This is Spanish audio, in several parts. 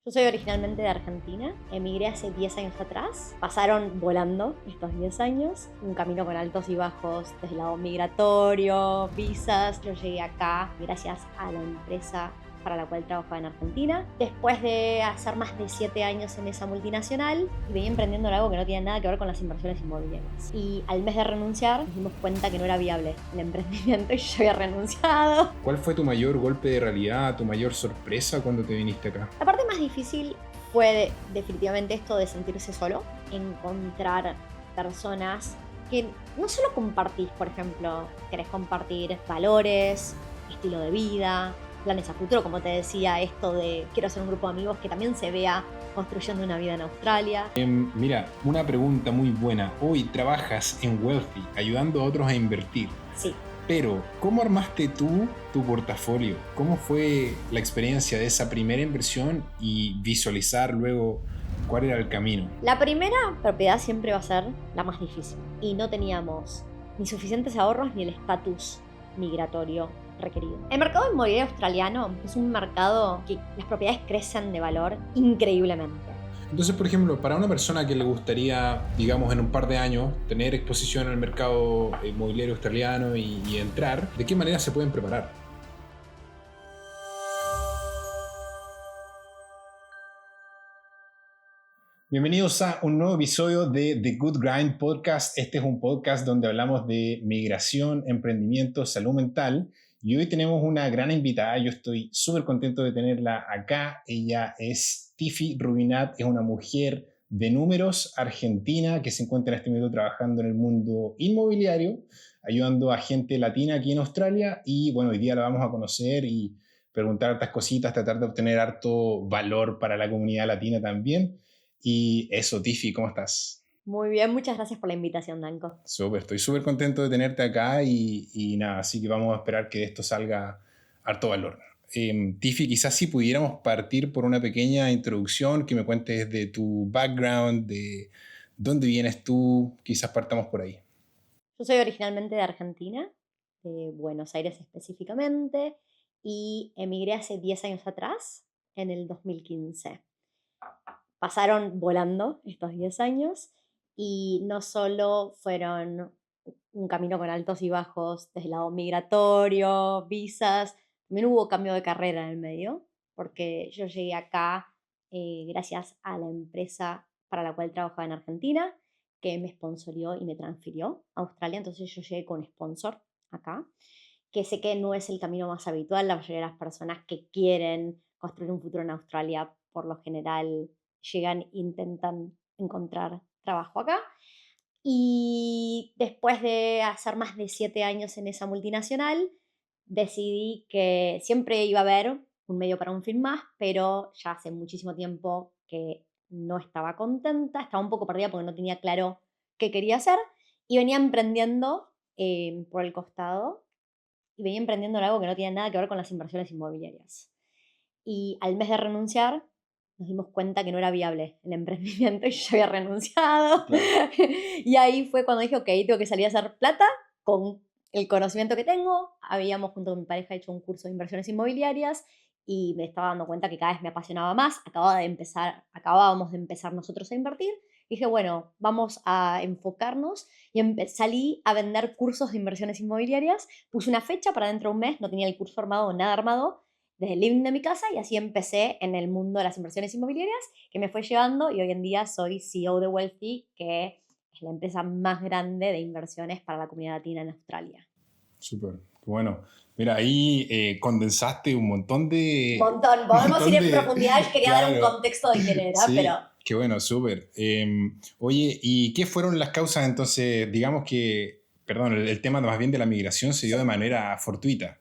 Yo soy originalmente de Argentina, emigré hace 10 años atrás. Pasaron volando estos 10 años, un camino con altos y bajos desde el lado migratorio, visas. Yo llegué acá gracias a la empresa para la cual trabajaba en Argentina. Después de hacer más de 7 años en esa multinacional, venía emprendiendo en algo que no tiene nada que ver con las inversiones inmobiliarias. Y al mes de renunciar, nos dimos cuenta que no era viable el emprendimiento y yo había renunciado. ¿Cuál fue tu mayor golpe de realidad, tu mayor sorpresa cuando te viniste acá? La parte más difícil fue definitivamente esto de sentirse solo, encontrar personas que no solo compartís, por ejemplo, querés compartir valores, estilo de vida, planes a futuro, como te decía, esto de quiero hacer un grupo de amigos que también se vea construyendo una vida en Australia. Mira, una pregunta muy buena. Hoy trabajas en Wealthy, ayudando a otros a invertir. Sí. Pero, ¿cómo armaste tú tu portafolio? ¿Cómo fue la experiencia de esa primera inversión y visualizar luego cuál era el camino? La primera propiedad siempre va a ser la más difícil y no teníamos ni suficientes ahorros ni el estatus migratorio requerido. El mercado inmobiliario australiano es un mercado que las propiedades crecen de valor increíblemente. Entonces, por ejemplo, para una persona que le gustaría, digamos, en un par de años, tener exposición al mercado inmobiliario australiano y entrar, ¿de qué manera se pueden preparar? Bienvenidos a un nuevo episodio de The Good Grind Podcast. Este es un podcast donde hablamos de migración, emprendimiento, salud mental. Y hoy tenemos una gran invitada. Yo estoy súper contento de tenerla acá. Ella es Tiffy Rubinat, es una mujer de números argentina que se encuentra en este momento trabajando en el mundo inmobiliario, ayudando a gente latina aquí en Australia. Y bueno, hoy día la vamos a conocer y preguntar hartas cositas, tratar de obtener harto valor para la comunidad latina también. Y eso, Tiffy, ¿cómo estás? Muy bien, muchas gracias por la invitación, Danco. Súper, estoy súper contento de tenerte acá y nada, así que vamos a esperar que de esto salga harto valor. Tiffy, quizás si pudiéramos partir por una pequeña introducción, que me cuentes de tu background, de dónde vienes tú, quizás partamos por ahí. Yo soy originalmente de Argentina, de Buenos Aires específicamente, y emigré hace 10 años atrás, en el 2015. Pasaron volando estos 10 años y no solo fueron un camino con altos y bajos desde el lado migratorio, visas, también hubo cambio de carrera en el medio, porque yo llegué acá gracias a la empresa para la cual trabajaba en Argentina, que me sponsorió y me transfirió a Australia, entonces yo llegué con sponsor acá, que sé que no es el camino más habitual. La mayoría de las personas que quieren construir un futuro en Australia, por lo general, llegan e intentan encontrar trabajo acá. Y después de hacer más de 7 años en esa multinacional, decidí que siempre iba a haber un medio para un fin más, pero ya hace muchísimo tiempo que no estaba contenta, estaba un poco perdida porque no tenía claro qué quería hacer y venía emprendiendo por el costado y venía emprendiendo en algo que no tiene nada que ver con las inversiones inmobiliarias. Y al mes de renunciar, nos dimos cuenta que no era viable el emprendimiento y yo había renunciado. Claro. Y ahí fue cuando dije, ok, tengo que salir a hacer plata con el conocimiento que tengo. Habíamos junto con mi pareja hecho un curso de inversiones inmobiliarias y me estaba dando cuenta que cada vez me apasionaba más. Acabábamos de empezar nosotros a invertir. Dije, bueno, vamos a enfocarnos y salí a vender cursos de inversiones inmobiliarias. Puse una fecha para dentro de un mes, no tenía el curso armado, nada armado, desde el living de mi casa, y así empecé en el mundo de las inversiones inmobiliarias, que me fue llevando, y hoy en día soy CEO de Wealthy, que es la empresa más grande de inversiones para la comunidad latina en Australia. Súper, bueno. Mira, ahí condensaste un montón de... Montón, podemos ir en profundidad, quería dar un Claro. contexto de quién era, Sí, pero qué bueno, súper. Oye, ¿y qué fueron las causas entonces? Digamos que, perdón, el tema más bien de la migración se dio de manera fortuita.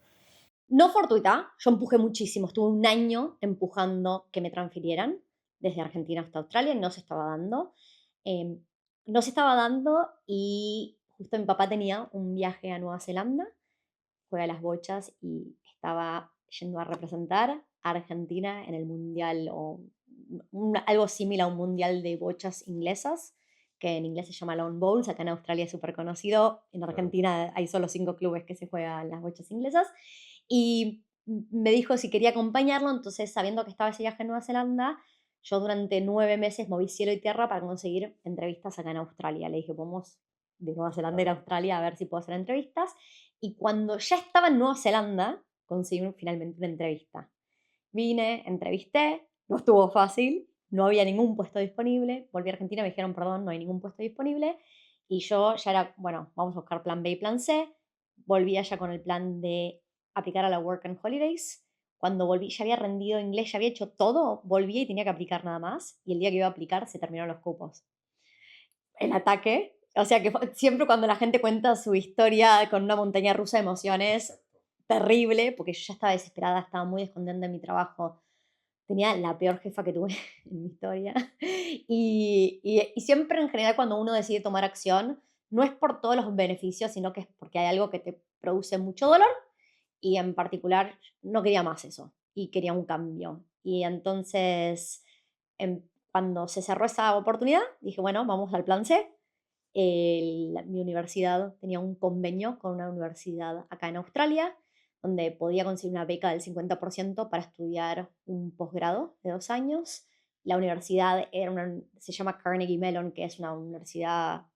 no fortuita. Yo empujé muchísimo, estuve un año empujando que me transfirieran desde Argentina hasta Australia y no se estaba dando. Eh, no se estaba dando y justo mi papá tenía un viaje a Nueva Zelanda, juega las bochas y estaba yendo a representar a Argentina en el mundial o algo similar a un mundial de bochas inglesas, que en inglés se llama Lawn Bowls. Acá en Australia es súper conocido, en Argentina hay solo 5 clubes que se juegan las bochas inglesas, y me dijo si quería acompañarlo. Entonces, sabiendo que estaba ese viaje en Nueva Zelanda, Yo durante 9 meses moví cielo y tierra para conseguir entrevistas acá en Australia. Le dije, vamos de Nueva Zelanda a ir a Australia a ver si puedo hacer entrevistas. Y cuando ya estaba en Nueva Zelanda, conseguí finalmente una entrevista. Vine, entrevisté, no estuvo fácil, no había ningún puesto disponible. Volví a Argentina, me dijeron, perdón, no hay ningún puesto disponible. Y yo ya era, bueno, vamos a buscar plan B y plan C. Volví allá con el plan de aplicar a la Work and Holidays. Cuando volví, ya había rendido inglés, ya había hecho todo, volví y tenía que aplicar nada más. Y el día que iba a aplicar se terminaron los cupos. El ataque, o sea que siempre cuando la gente cuenta su historia con una montaña rusa de emociones, terrible, porque yo ya estaba desesperada, estaba muy descontenta en mi trabajo. Tenía la peor jefa que tuve en mi historia. Y siempre en general cuando uno decide tomar acción, no es por todos los beneficios, sino que es porque hay algo que te produce mucho dolor y en particular no quería más eso y quería un cambio. Y entonces, cuando se cerró esa oportunidad, dije, bueno, vamos al plan C. Mi universidad tenía un convenio con una universidad acá en Australia, donde podía conseguir una beca del 50% para estudiar un posgrado de 2 años. La universidad se llama Carnegie Mellon, que es una universidad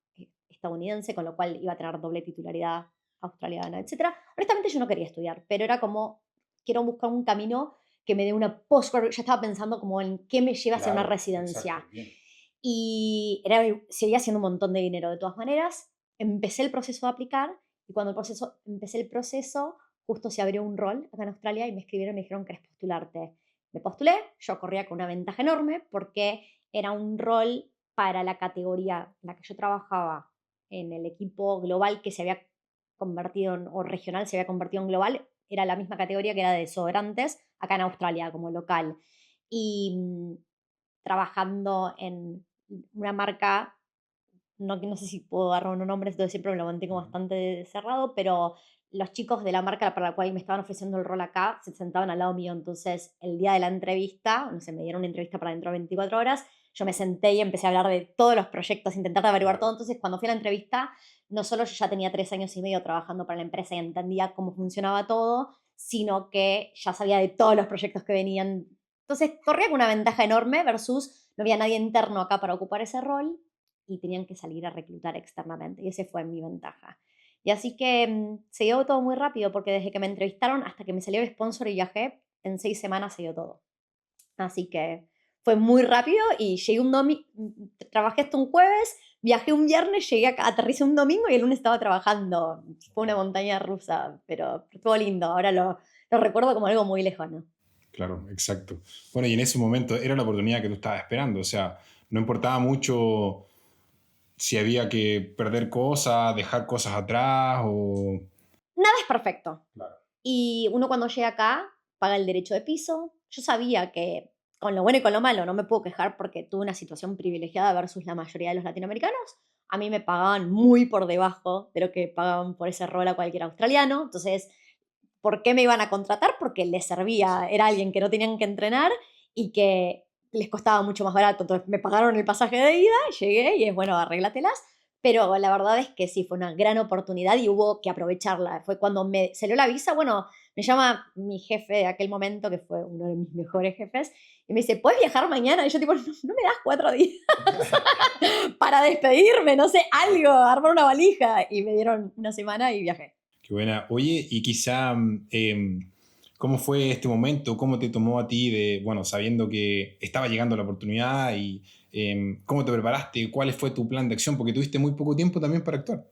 estadounidense, con lo cual iba a tener doble titularidad australiana, etcétera. Honestamente yo no quería estudiar, pero era como, quiero buscar un camino que me dé una postgrad. Ya estaba pensando como en qué me lleva a hacer una Claro, residencia. exacto, bien. Y seguía siendo un montón de dinero de todas maneras. Empecé el proceso de aplicar y cuando empecé el proceso, justo se abrió un rol acá en Australia y me escribieron y me dijeron, ¿querés postularte? Me postulé, yo corría con una ventaja enorme porque era un rol para la categoría en la que yo trabajaba en el equipo global que se había convertido o regional se había convertido en global, era la misma categoría que era de desodorantes acá en Australia como local. Y trabajando en una marca, no sé si puedo dar unos nombres, entonces siempre me lo mantengo Ujú. bastante cerrado, pero los chicos de la marca para la cual me estaban ofreciendo el rol acá se sentaban al lado mío, entonces el día de la entrevista, no sé, me dieron una entrevista para dentro de 24 horas, yo me senté y empecé a hablar de todos los proyectos, intentar averiguar todo, Claro, entonces cuando fui a la entrevista, no solo yo ya tenía 3 años y medio trabajando para la empresa y entendía cómo funcionaba todo, sino que ya sabía de todos los proyectos que venían. Entonces corría con una ventaja enorme versus no había nadie interno acá para ocupar ese rol y tenían que salir a reclutar externamente. Y ese fue mi ventaja. Y así que se dio todo muy rápido porque desde que me entrevistaron hasta que me salió el sponsor y viajé, en 6 semanas se dio todo. Así que fue muy rápido y llegué un domingo, trabajé hasta un jueves, viajé un viernes, llegué acá, aterricé un domingo y el lunes estaba trabajando. Fue una montaña rusa, pero estuvo lindo. Ahora lo recuerdo como algo muy lejano. claro, exacto. Bueno, y en ese momento era la oportunidad que tú estabas esperando, o sea, no importaba mucho si había que perder cosas, dejar cosas atrás o... Nada es perfecto. Claro. Y uno cuando llega acá paga el derecho de piso. Yo sabía que con lo bueno y con lo malo no me puedo quejar porque tuve una situación privilegiada versus la mayoría de los latinoamericanos. A mí me pagaban muy por debajo de lo que pagaban por ese rol a cualquier australiano. Entonces, ¿por qué me iban a contratar? Porque les servía, era alguien que no tenían que entrenar y que les costaba mucho más barato. Entonces me pagaron el pasaje de ida, llegué y es bueno, arréglatelas. Pero la verdad es que sí, fue una gran oportunidad y hubo que aprovecharla. Fue cuando me salió la visa, bueno, me llama mi jefe de aquel momento, que fue uno de mis mejores jefes, y me dice, ¿puedes viajar mañana? Y yo tipo, no me das 4 días para despedirme, no sé, algo, armar una valija. Y me dieron una semana y viajé. Qué buena. Oye, y quizá, ¿cómo fue este momento? ¿Cómo te tomó a ti de, bueno, sabiendo que estaba llegando la oportunidad y cómo te preparaste? ¿Cuál fue tu plan de acción? Porque tuviste muy poco tiempo también para actuar.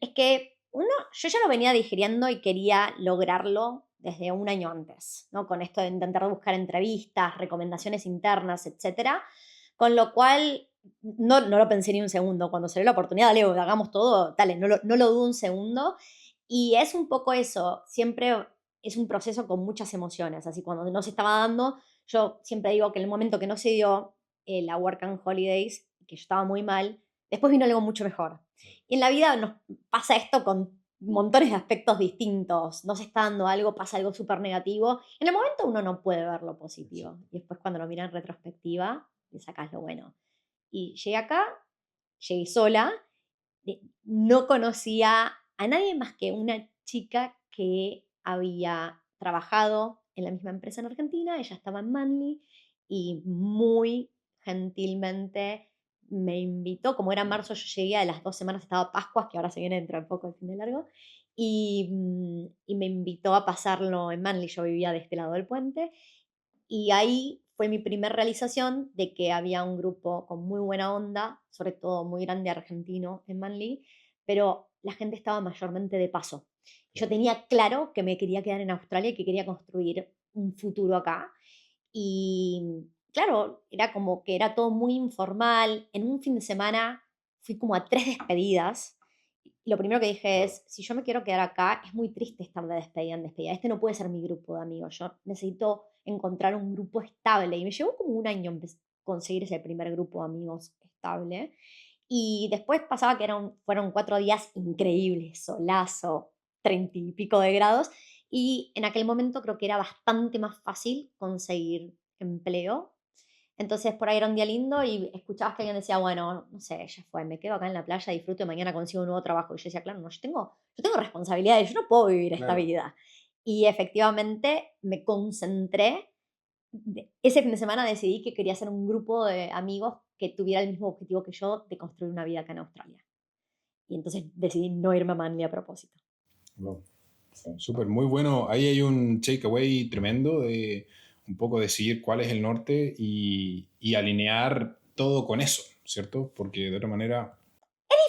Es que yo ya lo venía digiriendo y quería lograrlo desde un año antes, ¿no? Con esto de intentar buscar entrevistas, recomendaciones internas, etcétera. Con lo cual, no lo pensé ni un segundo. Cuando salió la oportunidad, dale, hagamos todo, dale, no lo dudo un segundo. Y es un poco eso, siempre es un proceso con muchas emociones. Así cuando no se estaba dando, yo siempre digo que en el momento que no se dio la Work and Holidays, que yo estaba muy mal, después vino algo mucho mejor. Y en la vida nos pasa esto con montones de aspectos distintos. No se está dando algo, pasa algo súper negativo. En el momento uno no puede ver lo positivo. Y después cuando lo mira en retrospectiva, le sacas lo bueno. Y llegué acá, llegué sola, no conocía a nadie más que una chica que había trabajado en la misma empresa en Argentina, ella estaba en Manly, y muy gentilmente me invitó, como era marzo, yo llegué a las 2 semanas, estaba Pascuas, que ahora se viene dentro de poco el fin de largo, y me invitó a pasarlo en Manly, yo vivía de este lado del puente, y ahí fue mi primer realización de que había un grupo con muy buena onda, sobre todo muy grande argentino en Manly, pero la gente estaba mayormente de paso. Yo tenía claro que me quería quedar en Australia y que quería construir un futuro acá. Y claro, era como que era todo muy informal. En un fin de semana fui como a 3 despedidas. Y lo primero que dije es, si yo me quiero quedar acá, es muy triste estar de despedida en despedida. Este no puede ser mi grupo de amigos. Yo necesito encontrar un grupo estable. Y me llevó como un año conseguir ese primer grupo de amigos estable. Y después pasaba que fueron 4 días increíbles, solazo, 30 y pico de grados. Y en aquel momento creo que era bastante más fácil conseguir empleo. Entonces por ahí era un día lindo y escuchabas que alguien decía, bueno, no sé, ya fue, me quedo acá en la playa, disfruto y mañana consigo un nuevo trabajo. Y yo decía, claro, no, yo tengo responsabilidades, yo no puedo vivir esta Claro. vida. Y efectivamente me concentré. Ese fin de semana decidí que quería hacer un grupo de amigos que tuviera el mismo objetivo que yo de construir una vida acá en Australia. Y entonces decidí no irme a Manly a propósito. Wow. Sí. Súper, muy bueno. Ahí hay un takeaway tremendo de un poco de seguir cuál es el norte y alinear todo con eso, ¿cierto? Porque de otra manera,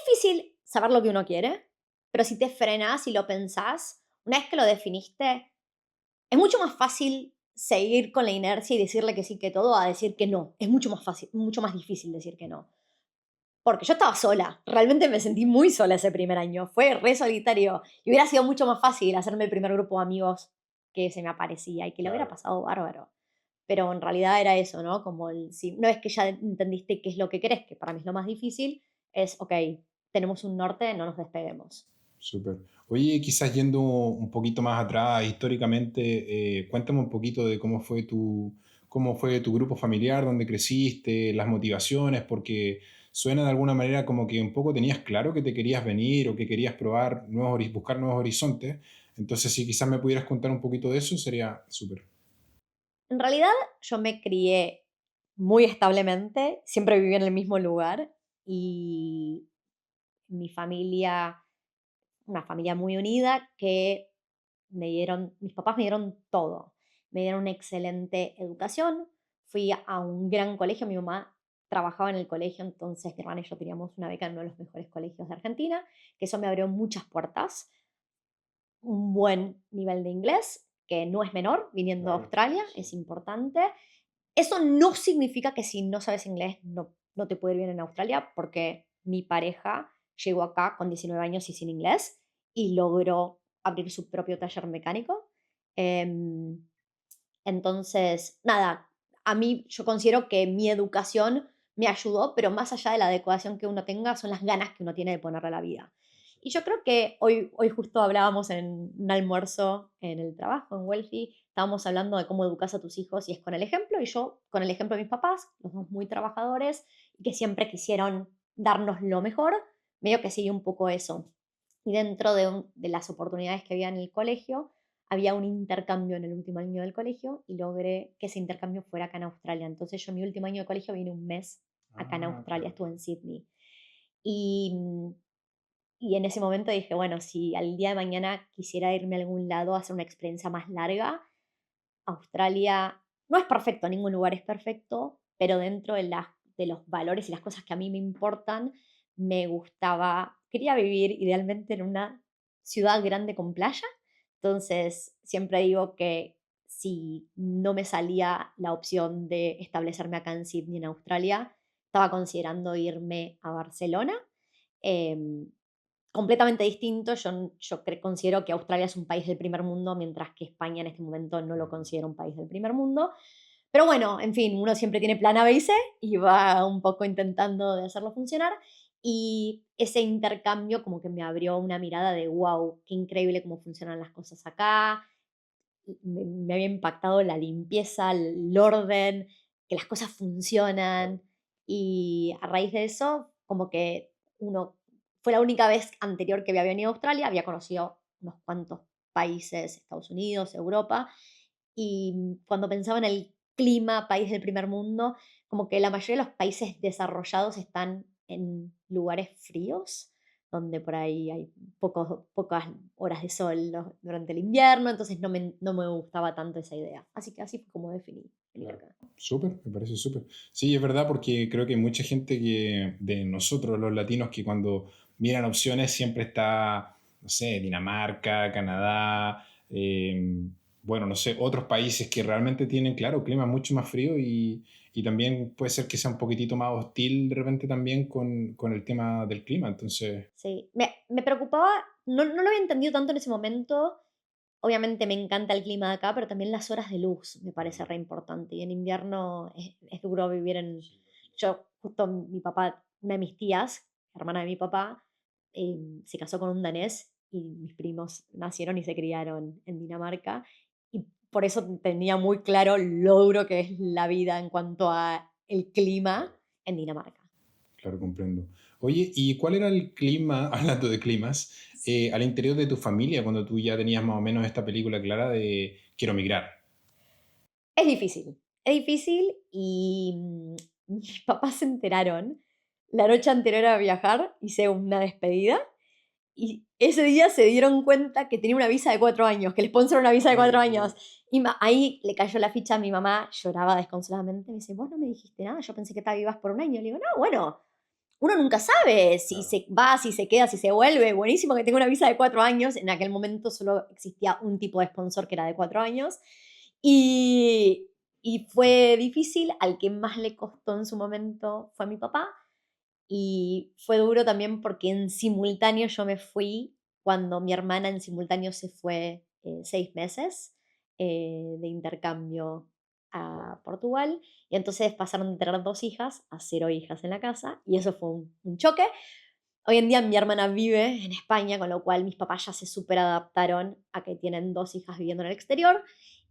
Difícil saber lo que uno quiere, pero si te frenas y lo pensás, una vez que lo definiste, es mucho más fácil seguir con la inercia y decirle que sí que todo a decir que no. Es mucho más fácil, mucho más difícil decir que no. Porque yo estaba sola, realmente me sentí muy sola ese primer año, fue re solitario y hubiera sido mucho más fácil hacerme el primer grupo de amigos que se me aparecía y que lo hubiera claro. pasado bárbaro. Pero en realidad era eso, ¿no? Como si una vez que ya entendiste qué es lo que querés, que para mí es lo más difícil, es, ok, tenemos un norte, no nos despeguemos. Súper. Oye, quizás yendo un poquito más atrás históricamente, cuéntame un poquito de cómo fue tu grupo familiar, dónde creciste, las motivaciones, porque suena de alguna manera como que un poco tenías claro que te querías venir o que querías probar buscar nuevos horizontes. Entonces, si quizás me pudieras contar un poquito de eso, sería súper. En realidad, yo me crié muy establemente, siempre viví en el mismo lugar y mi familia, una familia muy unida que mis papás me dieron todo. Me dieron una excelente educación, fui a un gran colegio, mi mamá trabajaba en el colegio, entonces mi hermana y yo teníamos una beca en uno de los mejores colegios de Argentina, que eso me abrió muchas puertas, un buen nivel de inglés, que no es menor, viniendo a Claro, Australia, sí. es importante. Eso no significa que si no sabes inglés no te puede ir bien en Australia, porque mi pareja llegó acá con 19 años y sin inglés y logró abrir su propio taller mecánico. Em, entonces, nada, a mí yo considero que mi educación me ayudó, pero más allá de la adecuación que uno tenga, son las ganas que uno tiene de ponerle a la vida. Y yo creo que hoy justo hablábamos en un almuerzo en el trabajo, en Welfy, estábamos hablando de cómo educas a tus hijos y es con el ejemplo, y yo con el ejemplo de mis papás, los dos muy trabajadores, y que siempre quisieron darnos lo mejor, medio que sigue un poco eso. Y dentro de las oportunidades que había en el colegio, había un intercambio en el último año del colegio y logré que ese intercambio fuera acá en Australia. Entonces yo mi último año de colegio vine un mes acá en Ah, Australia, claro. estuve en Sydney. Y, y en ese momento dije, bueno, si al día de mañana quisiera irme a algún lado a hacer una experiencia más larga, Australia no es perfecto, ningún lugar es perfecto, pero dentro de los valores y las cosas que a mí me importan, quería vivir idealmente en una ciudad grande con playa. Entonces, siempre digo que si no me salía la opción de establecerme acá en Sydney, en Australia, estaba considerando irme a Barcelona. em, Completamente distinto. Considero que Australia es un país del primer mundo, mientras que España en este momento no lo considero un país del primer mundo. Pero bueno, en fin, uno siempre tiene plan A, B y C y va un poco intentando de hacerlo funcionar. Y ese intercambio como que me abrió una mirada de, wow, qué increíble cómo funcionan las cosas acá. Me había impactado la limpieza, el orden, que las cosas funcionan. Y a raíz de eso, como que uno fue la única vez anterior que había venido a Australia, había conocido unos cuantos países, Estados Unidos, Europa, y cuando pensaba en el clima, país del primer mundo, como que la mayoría de los países desarrollados están en lugares fríos, donde por ahí hay pocas horas de sol durante el invierno, entonces no me gustaba tanto esa idea. Así que así fue como definí venir Claro. acá. Súper, me parece súper. Sí, es verdad, porque creo que hay mucha gente que, de nosotros, los latinos, que cuando miran opciones siempre está, no sé, Dinamarca, Canadá, bueno, no sé, otros países que realmente tienen, claro, clima mucho más frío y también puede ser que sea un poquitito más hostil de repente también con el tema del clima. Entonces, Sí, me preocupaba, no lo había entendido tanto en ese momento. Obviamente me encanta el clima de acá, pero también las horas de luz me parece re importante. Y en invierno es duro vivir en... Yo, justo mi papá, una de mis tías, hermana de mi papá, se casó con un danés y mis primos nacieron y se criaron en Dinamarca. Y por eso tenía muy claro lo duro que es la vida en cuanto a el clima en Dinamarca. claro, comprendo. Oye, ¿y cuál era el clima, hablando de climas, al interior de tu familia cuando tú ya tenías más o menos esta película clara de quiero migrar? Es difícil y mis papás se enteraron la noche anterior a viajar, hice una despedida y ese día se dieron cuenta que tenía una visa de 4 años, que el sponsor era una visa de 4 años. Y ahí le cayó la ficha a mi mamá, lloraba desconsoladamente, me dice, vos no me dijiste nada, yo pensé que te ibas por un año. Le digo, no, bueno, uno nunca sabe si se va, si se queda, si se vuelve. Buenísimo que tenga una visa de 4 años. En aquel momento solo existía un tipo de sponsor que era de 4 años. Y, y fue difícil. Al que más le costó en su momento fue mi papá. Y fue duro también porque en simultáneo yo me fui cuando mi hermana en simultáneo se fue 6 meses de intercambio a Portugal. Y entonces pasaron de tener 2 hijas a 0 hijas en la casa. Y eso fue un choque. Hoy en día mi hermana vive en España, con lo cual mis papás ya se super adaptaron a que tienen 2 hijas viviendo en el exterior.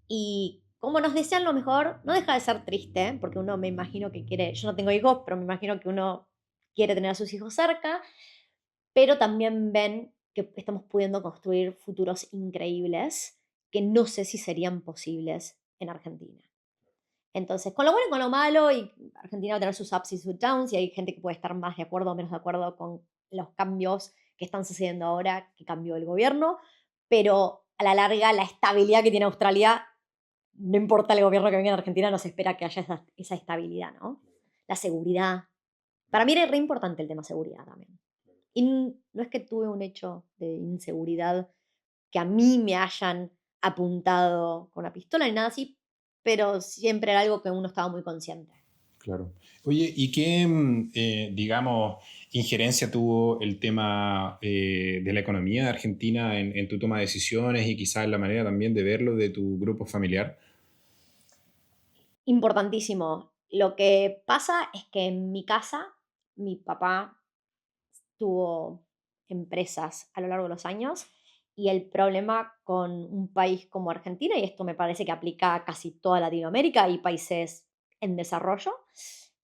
Y como nos desean lo mejor, no deja de ser triste, porque uno me imagino que quiere, yo no tengo hijos, pero me imagino que uno quiere tener a sus hijos cerca, pero también ven que estamos pudiendo construir futuros increíbles que no sé si serían posibles en Argentina. Entonces, con lo bueno y con lo malo, y Argentina va a tener sus ups y sus downs, y hay gente que puede estar más de acuerdo o menos de acuerdo con los cambios que están sucediendo ahora, que cambió el gobierno, pero a la larga la estabilidad que tiene Australia, no importa el gobierno que venga en Argentina, no se espera que haya esa estabilidad, ¿no? La seguridad. Para mí era re importante el tema seguridad también. Y no es que tuve un hecho de inseguridad que a mí me hayan apuntado con una pistola ni nada así, pero siempre era algo que uno estaba muy consciente. Claro. Oye, ¿y qué, digamos, injerencia tuvo el tema de la economía de Argentina en tu toma de decisiones y quizás en la manera también de verlo de tu grupo familiar? Importantísimo. Lo que pasa es que en mi casa, mi papá tuvo empresas a lo largo de los años y el problema con un país como Argentina, y esto me parece que aplica a casi toda Latinoamérica y países en desarrollo,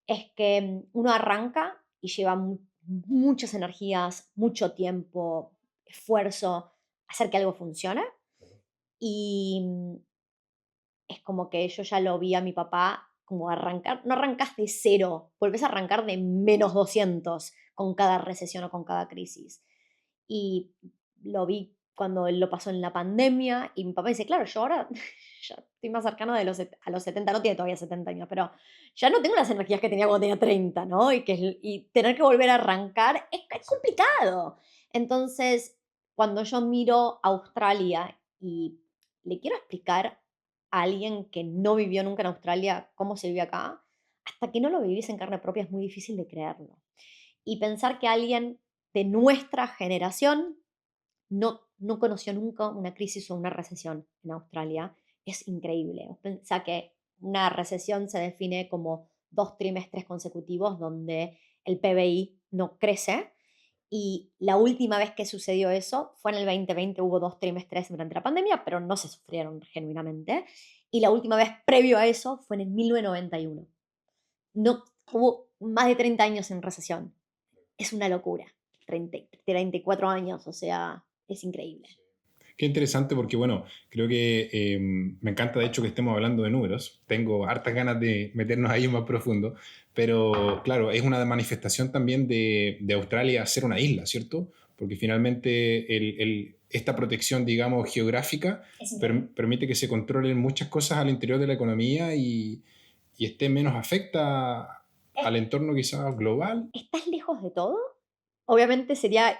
es que uno arranca y lleva muchas energías, mucho tiempo, esfuerzo a hacer que algo funcione y es como que yo ya lo vi a mi papá como arrancar, no arrancas de cero, volvés a arrancar de -200 con cada recesión o con cada crisis. Y lo vi cuando él lo pasó en la pandemia y mi papá dice, claro, yo ahora ya estoy más cercano a los 70, no tiene todavía 70 años, pero ya no tengo las energías que tenía cuando tenía 30, ¿no? Y tener que volver a arrancar es complicado. Entonces, cuando yo miro Australia y le quiero explicar a alguien que no vivió nunca en Australia cómo se vive acá, hasta que no lo vivís en carne propia es muy difícil de creerlo. Y pensar que alguien de nuestra generación no conoció nunca una crisis o una recesión en Australia es increíble. Vos pensá que una recesión se define como 2 trimestres consecutivos donde el PBI no crece y la última vez que sucedió eso fue en el 2020, hubo 2 trimestres durante la pandemia, pero no se sufrieron genuinamente. Y la última vez previo a eso fue en el 1991. No, hubo más de 30 años en recesión. Es una locura. 34 años, o sea, es increíble. Qué interesante porque, bueno, creo que me encanta de hecho que estemos hablando de números. Tengo hartas ganas de meternos ahí más profundo, pero claro, es una manifestación también de Australia ser una isla, ¿cierto? Porque finalmente esta protección, digamos, geográfica permite que se controlen muchas cosas al interior de la economía y esté menos afecta al entorno quizás global. ¿Estás lejos de todo? Obviamente sería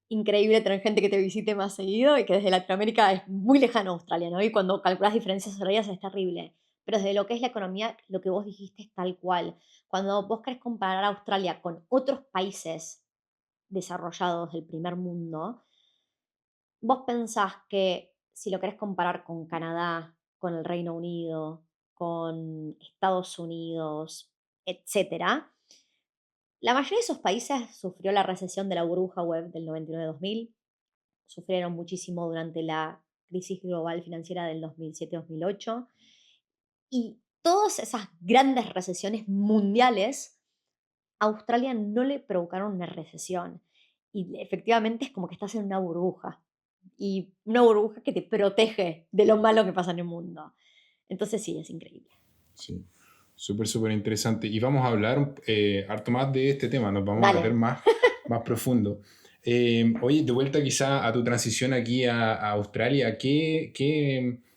increíble tener gente que te visite más seguido y que desde Latinoamérica es muy lejano a Australia, ¿no? Y cuando calculas diferencias horarias es terrible. Pero desde lo que es la economía, lo que vos dijiste es tal cual. Cuando vos querés comparar a Australia con otros países desarrollados del primer mundo, vos pensás que si lo querés comparar con Canadá, con el Reino Unido, con Estados Unidos, etcétera, la mayoría de esos países sufrió la recesión de la burbuja web del 99-2000, sufrieron muchísimo durante la crisis global financiera del 2007-2008 y todas esas grandes recesiones mundiales, a Australia no le provocaron una recesión y efectivamente es como que estás en una burbuja y una burbuja que te protege de lo malo que pasa en el mundo. Entonces sí, es increíble. Sí, súper, súper interesante. Y vamos a hablar harto más de este tema, nos vamos a meter Dale. más profundo. Oye, de vuelta quizá a tu transición aquí a Australia,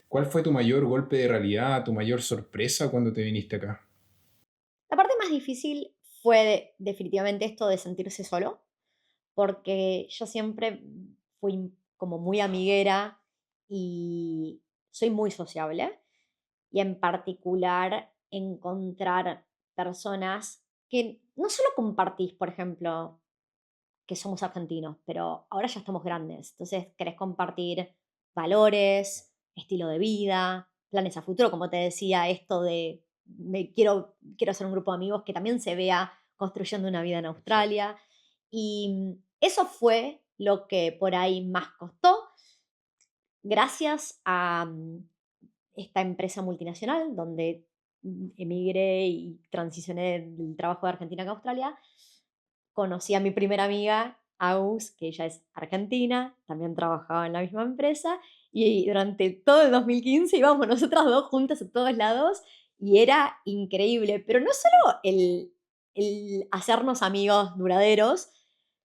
¿cuál fue tu mayor golpe de realidad, tu mayor sorpresa cuando te viniste acá? La parte más difícil fue definitivamente esto de sentirse solo, porque yo siempre fui como muy amiguera y soy muy sociable, y en particular encontrar personas que no solo compartís, por ejemplo, que somos argentinos, pero ahora ya estamos grandes, entonces querés compartir valores, estilo de vida, planes a futuro, como te decía, esto de quiero hacer un grupo de amigos que también se vea construyendo una vida en Australia. Y eso fue lo que por ahí más costó, gracias a esta empresa multinacional donde emigré y transicioné del trabajo de Argentina a Australia. Conocí a mi primera amiga, Agus, que ella es argentina, también trabajaba en la misma empresa, y durante todo el 2015 íbamos nosotras dos juntas a todos lados y era increíble, pero no solo el hacernos amigos duraderos,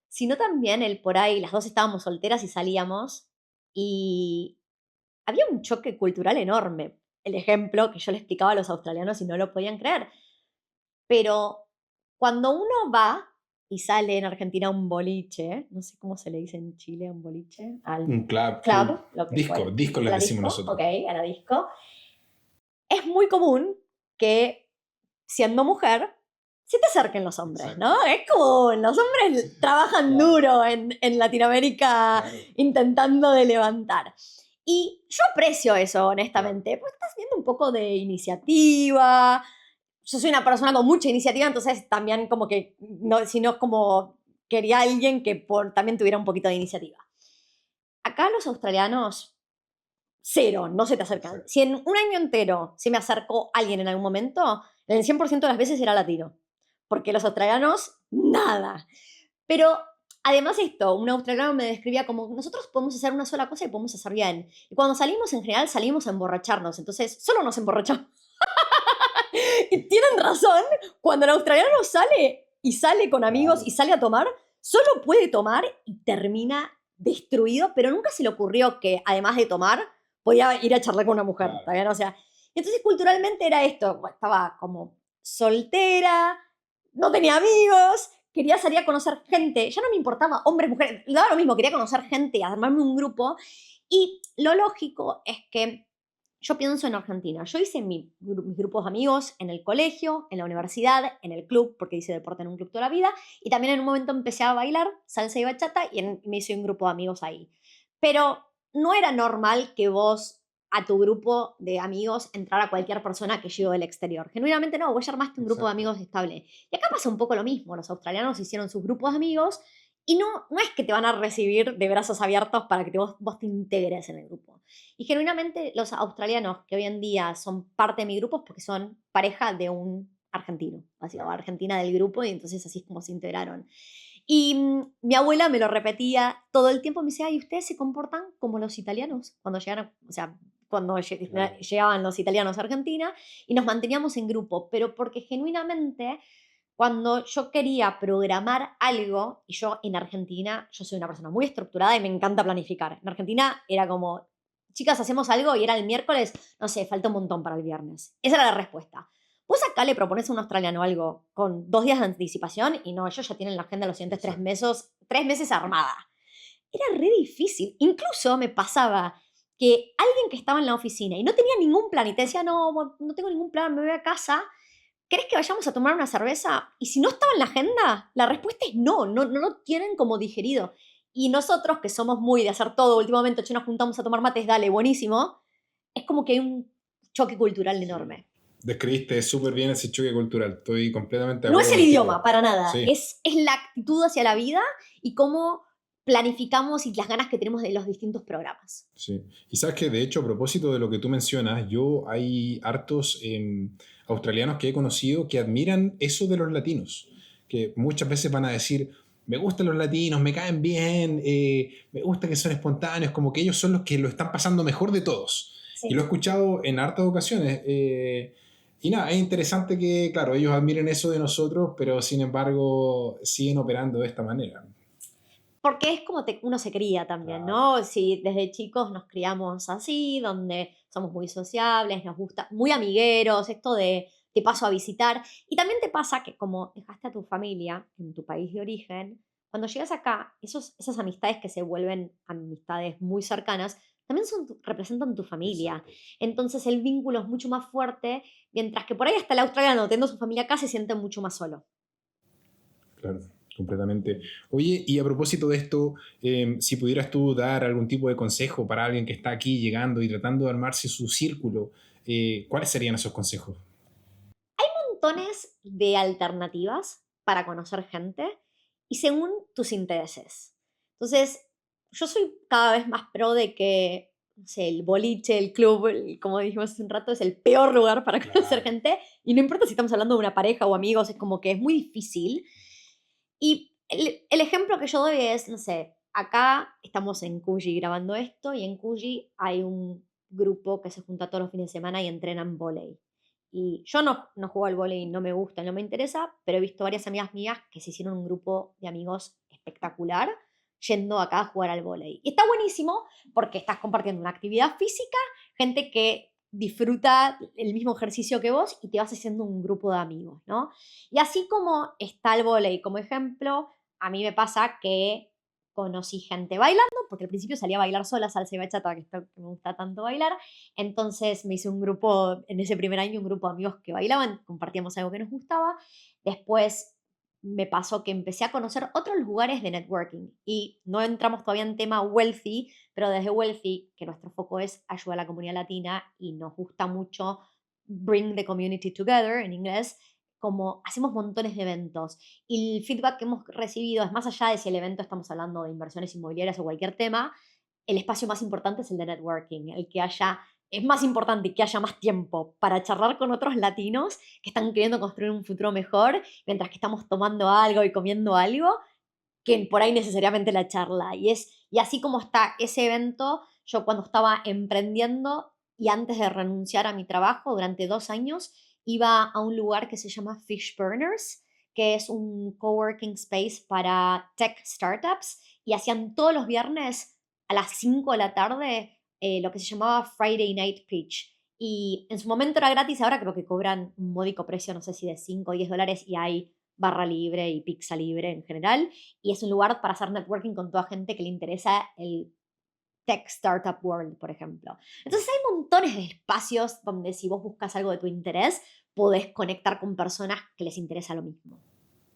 sino también el por ahí, las dos estábamos solteras y salíamos, y había un choque cultural enorme. El ejemplo que yo le explicaba a los australianos y no lo podían creer. Pero cuando uno va y sale en Argentina a un boliche, no sé cómo se le dice en Chile a un boliche, al Un club, club, lo que fuera, disco a les la decimos disco, nosotros. ok, a la disco, es muy común que siendo mujer se te acerquen los hombres, Exacto. ¿no? Es como los hombres trabajan Claro. duro en Latinoamérica Claro. intentando de levantar. Y yo aprecio eso, honestamente, porque estás viendo un poco de iniciativa. Yo soy una persona con mucha iniciativa, entonces también como que, no, si no como quería alguien que también tuviera un poquito de iniciativa. Acá los australianos, cero, no se te acercan. Si en un año entero se me acercó alguien en algún momento, en el 100% de las veces era latino. Porque los australianos, nada. Pero además esto, un australiano me describía como, nosotros podemos hacer una sola cosa y podemos hacer bien. Y cuando salimos, en general, salimos a emborracharnos. Entonces, solo nos emborrachamos. Y tienen razón, cuando el australiano sale y sale con amigos Claro. y sale a tomar, solo puede tomar y termina destruido, pero nunca se le ocurrió que además de tomar podía ir a charlar con una mujer, Claro. ¿está bien? O sea, entonces culturalmente era esto, bueno, estaba como soltera, no tenía amigos, quería salir a conocer gente, ya no me importaba hombres, mujeres, daba lo mismo, quería conocer gente, armarme un grupo, y lo lógico es que yo pienso en Argentina. Yo hice mis grupos de amigos en el colegio, en la universidad, en el club, porque hice deporte en un club toda la vida, y también en un momento empecé a bailar salsa y bachata y me hice un grupo de amigos ahí. Pero no era normal que vos a tu grupo de amigos entrara cualquier persona que llegó del exterior. Genuinamente no, vos ya armaste un grupo de Exacto. amigos estable. Y acá pasa un poco lo mismo. Los australianos hicieron sus grupos de amigos y no es que te van a recibir de brazos abiertos para que vos te integres en el grupo. Y genuinamente los australianos que hoy en día son parte de mi grupo es porque son pareja de un argentino, así, o argentina del grupo, y entonces así es como se integraron. Y mi abuela me lo repetía todo el tiempo, me decía, ay, ustedes se comportan como los italianos cuando llegaron, o sea, cuando Claro. llegaban los italianos a Argentina y nos manteníamos en grupo, pero porque genuinamente cuando yo quería programar algo, y yo en Argentina, yo soy una persona muy estructurada y me encanta planificar. En Argentina era como, chicas, hacemos algo y era el miércoles, no sé, falta un montón para el viernes. Esa era la respuesta. Vos acá le propones a un australiano algo con 2 días de anticipación y no, ellos ya tienen la agenda los siguientes Exacto. 3 meses armada. Era re difícil. Incluso me pasaba que alguien que estaba en la oficina y no tenía ningún plan y te decía, no, no tengo ningún plan, me voy a casa, ¿querés que vayamos a tomar una cerveza? Y si no estaba en la agenda, la respuesta es no, no lo tienen como digerido. Y nosotros, que somos muy de hacer todo últimamente, che, nos juntamos a tomar mates, dale, buenísimo, es como que hay un choque cultural Sí. enorme. Describiste súper bien ese choque cultural. Estoy completamente de No es acuerdo el idioma, contigo. para nada, Sí, es la actitud hacia la vida y cómo planificamos y las ganas que tenemos de los distintos programas. sí. Y sabes que, de hecho, a propósito de lo que tú mencionas, yo hay hartos australianos que he conocido que admiran eso de los latinos, que muchas veces van a decir, me gustan los latinos, me caen bien, me gusta que son espontáneos, como que ellos son los que lo están pasando mejor de todos. Y lo he Sí. escuchado en hartas ocasiones. Y nada, es interesante que, claro, ellos admiren eso de nosotros, pero sin embargo siguen operando de esta manera. Porque es como uno se cría también, Claro. ¿no? Si desde chicos nos criamos así, donde somos muy sociables, nos gusta, muy amigueros, esto de te paso a visitar. Y también te pasa que como dejaste a tu familia en tu país de origen, cuando llegas acá, esas amistades que se vuelven amistades muy cercanas, también representan tu familia. Exacto. Entonces el vínculo es mucho más fuerte, mientras que por ahí hasta el australiano, teniendo su familia acá, se siente mucho más solo. Claro, completamente. Oye, y a propósito de esto, si pudieras tú dar algún tipo de consejo para alguien que está aquí llegando y tratando de armarse su círculo, ¿cuáles serían esos consejos? Montones de alternativas para conocer gente y según tus intereses. Entonces, yo soy cada vez más pro de que, no sé, el boliche, el club, como dijimos hace un rato, es el peor lugar para conocer Claro. gente. Y no importa si estamos hablando de una pareja o amigos, es como que es muy difícil. Y el ejemplo que yo doy es, no sé, acá estamos en Coogee grabando esto y en Coogee hay un grupo que se junta todos los fines de semana y entrenan vóley. Y yo no juego al vóley, no me gusta, no me interesa, pero he visto varias amigas mías que se hicieron un grupo de amigos espectacular yendo acá a jugar al vóley. Y está buenísimo porque estás compartiendo una actividad física, gente que disfruta el mismo ejercicio que vos y te vas haciendo un grupo de amigos, ¿no? Y así como está el vóley como ejemplo, a mí me pasa que conocí gente bailando, porque al principio salía a bailar sola, salsa y bachata, que me gusta tanto bailar. Entonces me hice un grupo, en ese primer año, un grupo de amigos que bailaban, compartíamos algo que nos gustaba. Después me pasó que empecé a conocer otros lugares de networking y no entramos todavía en tema wealthy, pero desde wealthy, que nuestro foco es ayudar a la comunidad latina y nos gusta mucho bring the community together en inglés, como hacemos montones de eventos y el feedback que hemos recibido es más allá de si el evento estamos hablando de inversiones inmobiliarias o cualquier tema, el espacio más importante es el de networking, el que haya, es más importante que haya más tiempo para charlar con otros latinos que están queriendo construir un futuro mejor mientras que estamos tomando algo y comiendo algo, que por ahí necesariamente la charla. Y así como está ese evento, yo cuando estaba emprendiendo y antes de renunciar a mi trabajo durante 2 años, iba a un lugar que se llama Fish Burners, que es un coworking space para tech startups, y hacían todos los viernes a las 5 de la tarde lo que se llamaba Friday Night Pitch. Y en su momento era gratis, ahora creo que cobran un módico precio, no sé si de 5 o $10, y hay barra libre y pizza libre en general. Y es un lugar para hacer networking con toda gente que le interesa el tech startup world, por ejemplo. Entonces hay montones de espacios donde si vos buscas algo de tu interés, podés conectar con personas que les interesa lo mismo.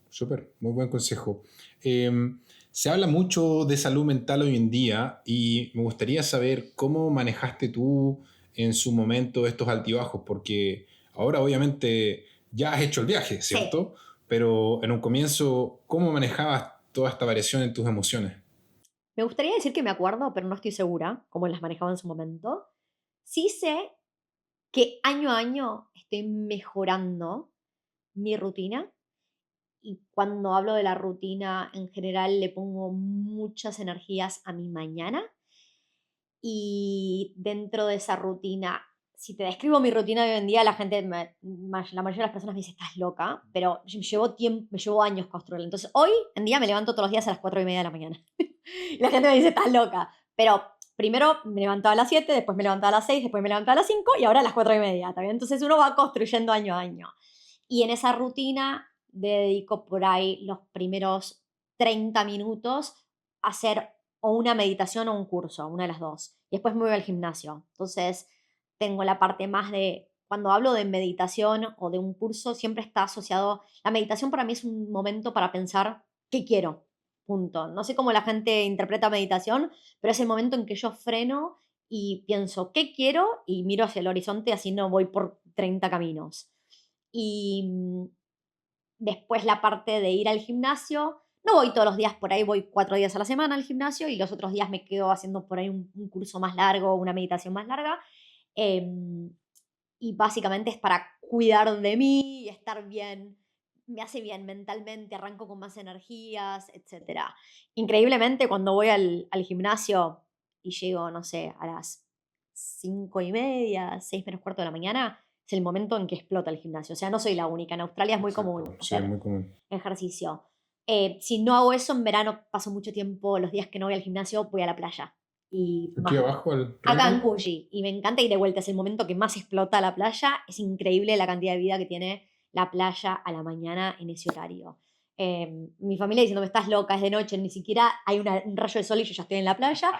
Súper, muy buen consejo. Se habla mucho de salud mental hoy en día y me gustaría saber cómo manejaste tú en su momento estos altibajos, porque ahora obviamente ya has hecho el viaje, Sí, ¿cierto? Pero en un comienzo, ¿cómo manejabas toda esta variación en tus emociones? me gustaría decir que me acuerdo, pero no estoy segura cómo las manejaba en su momento. Sí sé que año a año estoy mejorando mi rutina Y cuando hablo de la rutina, en general le pongo muchas energías a mi mañana. Y dentro de esa rutina, si te describo mi rutina de hoy en día, la gente, la mayoría de las personas me dice, estás loca, pero me llevo años construirla. Entonces, hoy en día me levanto todos los días a las 4:30 de la mañana. Y la gente me dice, estás loca. Pero primero me levantaba a las 7, después me levantaba a las 6, después me levantaba a las 5 y ahora a las 4:30 también. Entonces uno va construyendo año a año. Y en esa rutina dedico por ahí los primeros 30 minutos a hacer o una meditación o un curso, una de las dos. Y después me voy al gimnasio. Entonces tengo la parte más de, cuando hablo de meditación o de un curso, siempre está asociado, la meditación para mí es un momento para pensar qué quiero, punto. No sé cómo la gente interpreta meditación, pero es el momento en que yo freno y pienso qué quiero y miro hacia el horizonte, así no voy por 30 caminos. Y después la parte de ir al gimnasio, no voy todos los días por ahí, voy 4 días a la semana al gimnasio y los otros días me quedo haciendo por ahí un curso más largo, una meditación más larga. em, y básicamente es para cuidar de mí y estar bien, me hace bien mentalmente, arranco con más energías, etcétera. Increíblemente, cuando voy al gimnasio y llego, no sé, a las 5:30, 6 menos cuarto de la mañana, es el momento en que explota el gimnasio. O sea, no soy la única. En Australia es muy común Exacto, sí, es hacer muy común. ejercicio. Si no hago eso, en verano paso mucho tiempo, los días que no voy al gimnasio, voy a la playa. Y Aquí más abajo, acá en realmente, Coogee. Y me encanta ir de vuelta. Es el momento que más explota la playa. Es increíble la cantidad de vida que tiene la playa a la mañana en ese horario. Mi familia diciéndome, estás loca, es de noche, ni siquiera hay un rayo de sol y yo ya estoy en la playa.